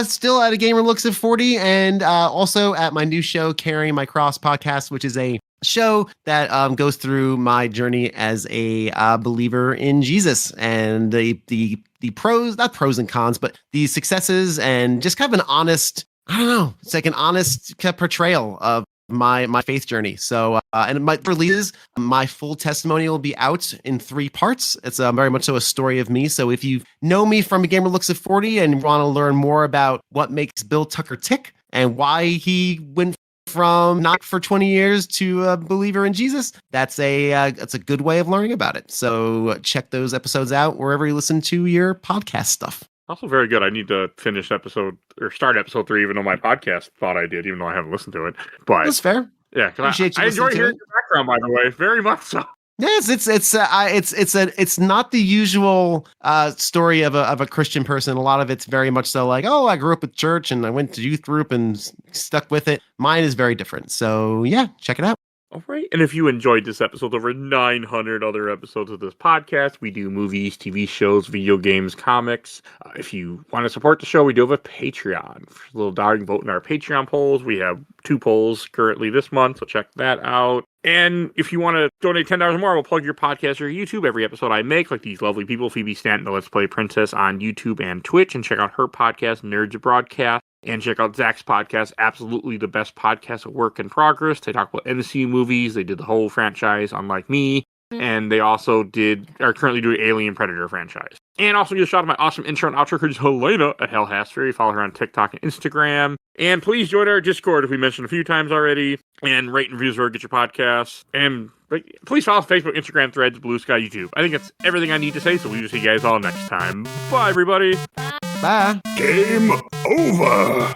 Still at A Gamer Looks at 40, and also at my new show, Carrying My Cross podcast, which is a show that goes through my journey as a believer in Jesus and the pros, not pros and cons, but the successes and just kind of an honest, I don't know, it's like an honest portrayal of my faith journey. So, and my releases, my full testimony will be out in 3 parts. It's very much so a story of me. So if you know me from A Gamer Looks at 40 and want to learn more about what makes Bill Tucker tick and why he went from not for 20 years to a believer in Jesus, that's a good way of learning about it. So check those episodes out wherever you listen to your podcast stuff. Also very good. I need to finish start episode 3, even though my podcast thought I did, even though I haven't listened to it. But that's fair. Yeah, I enjoy hearing your background, by the way, very much so. Yes, it's not the usual story of a Christian person. A lot of it's very much so like, oh, I grew up with church and I went to youth group and stuck with it. Mine is very different. So yeah, check it out. All right. And if you enjoyed this episode, over 900 other episodes of this podcast, we do movies, TV shows, video games, comics. If you want to support the show, we do have a Patreon. For a little dog, vote in our Patreon polls. We have 2 polls currently this month, so check that out. And if you want to donate $10 or more, we'll plug your podcast or YouTube. Every episode I make, like these lovely people, Phoebe Stanton, the Let's Play Princess on YouTube and Twitch, and check out her podcast, Nerds Broadcast. And check out Zach's podcast, absolutely the best podcast of work in progress. They talk about MCU movies. They did the whole franchise, unlike me. And they also are currently doing Alien Predator franchise. And also give a shout out to my awesome intro and outro coach, Helena at Hell Hasbury. Follow her on TikTok and Instagram. And please join our Discord, if we mentioned a few times already. And rate and reviews where get your podcasts. And please follow Facebook, Instagram, Threads, Blue Sky, YouTube. I think that's everything I need to say, so we'll see you guys all next time. Bye, everybody. Bye. Game over.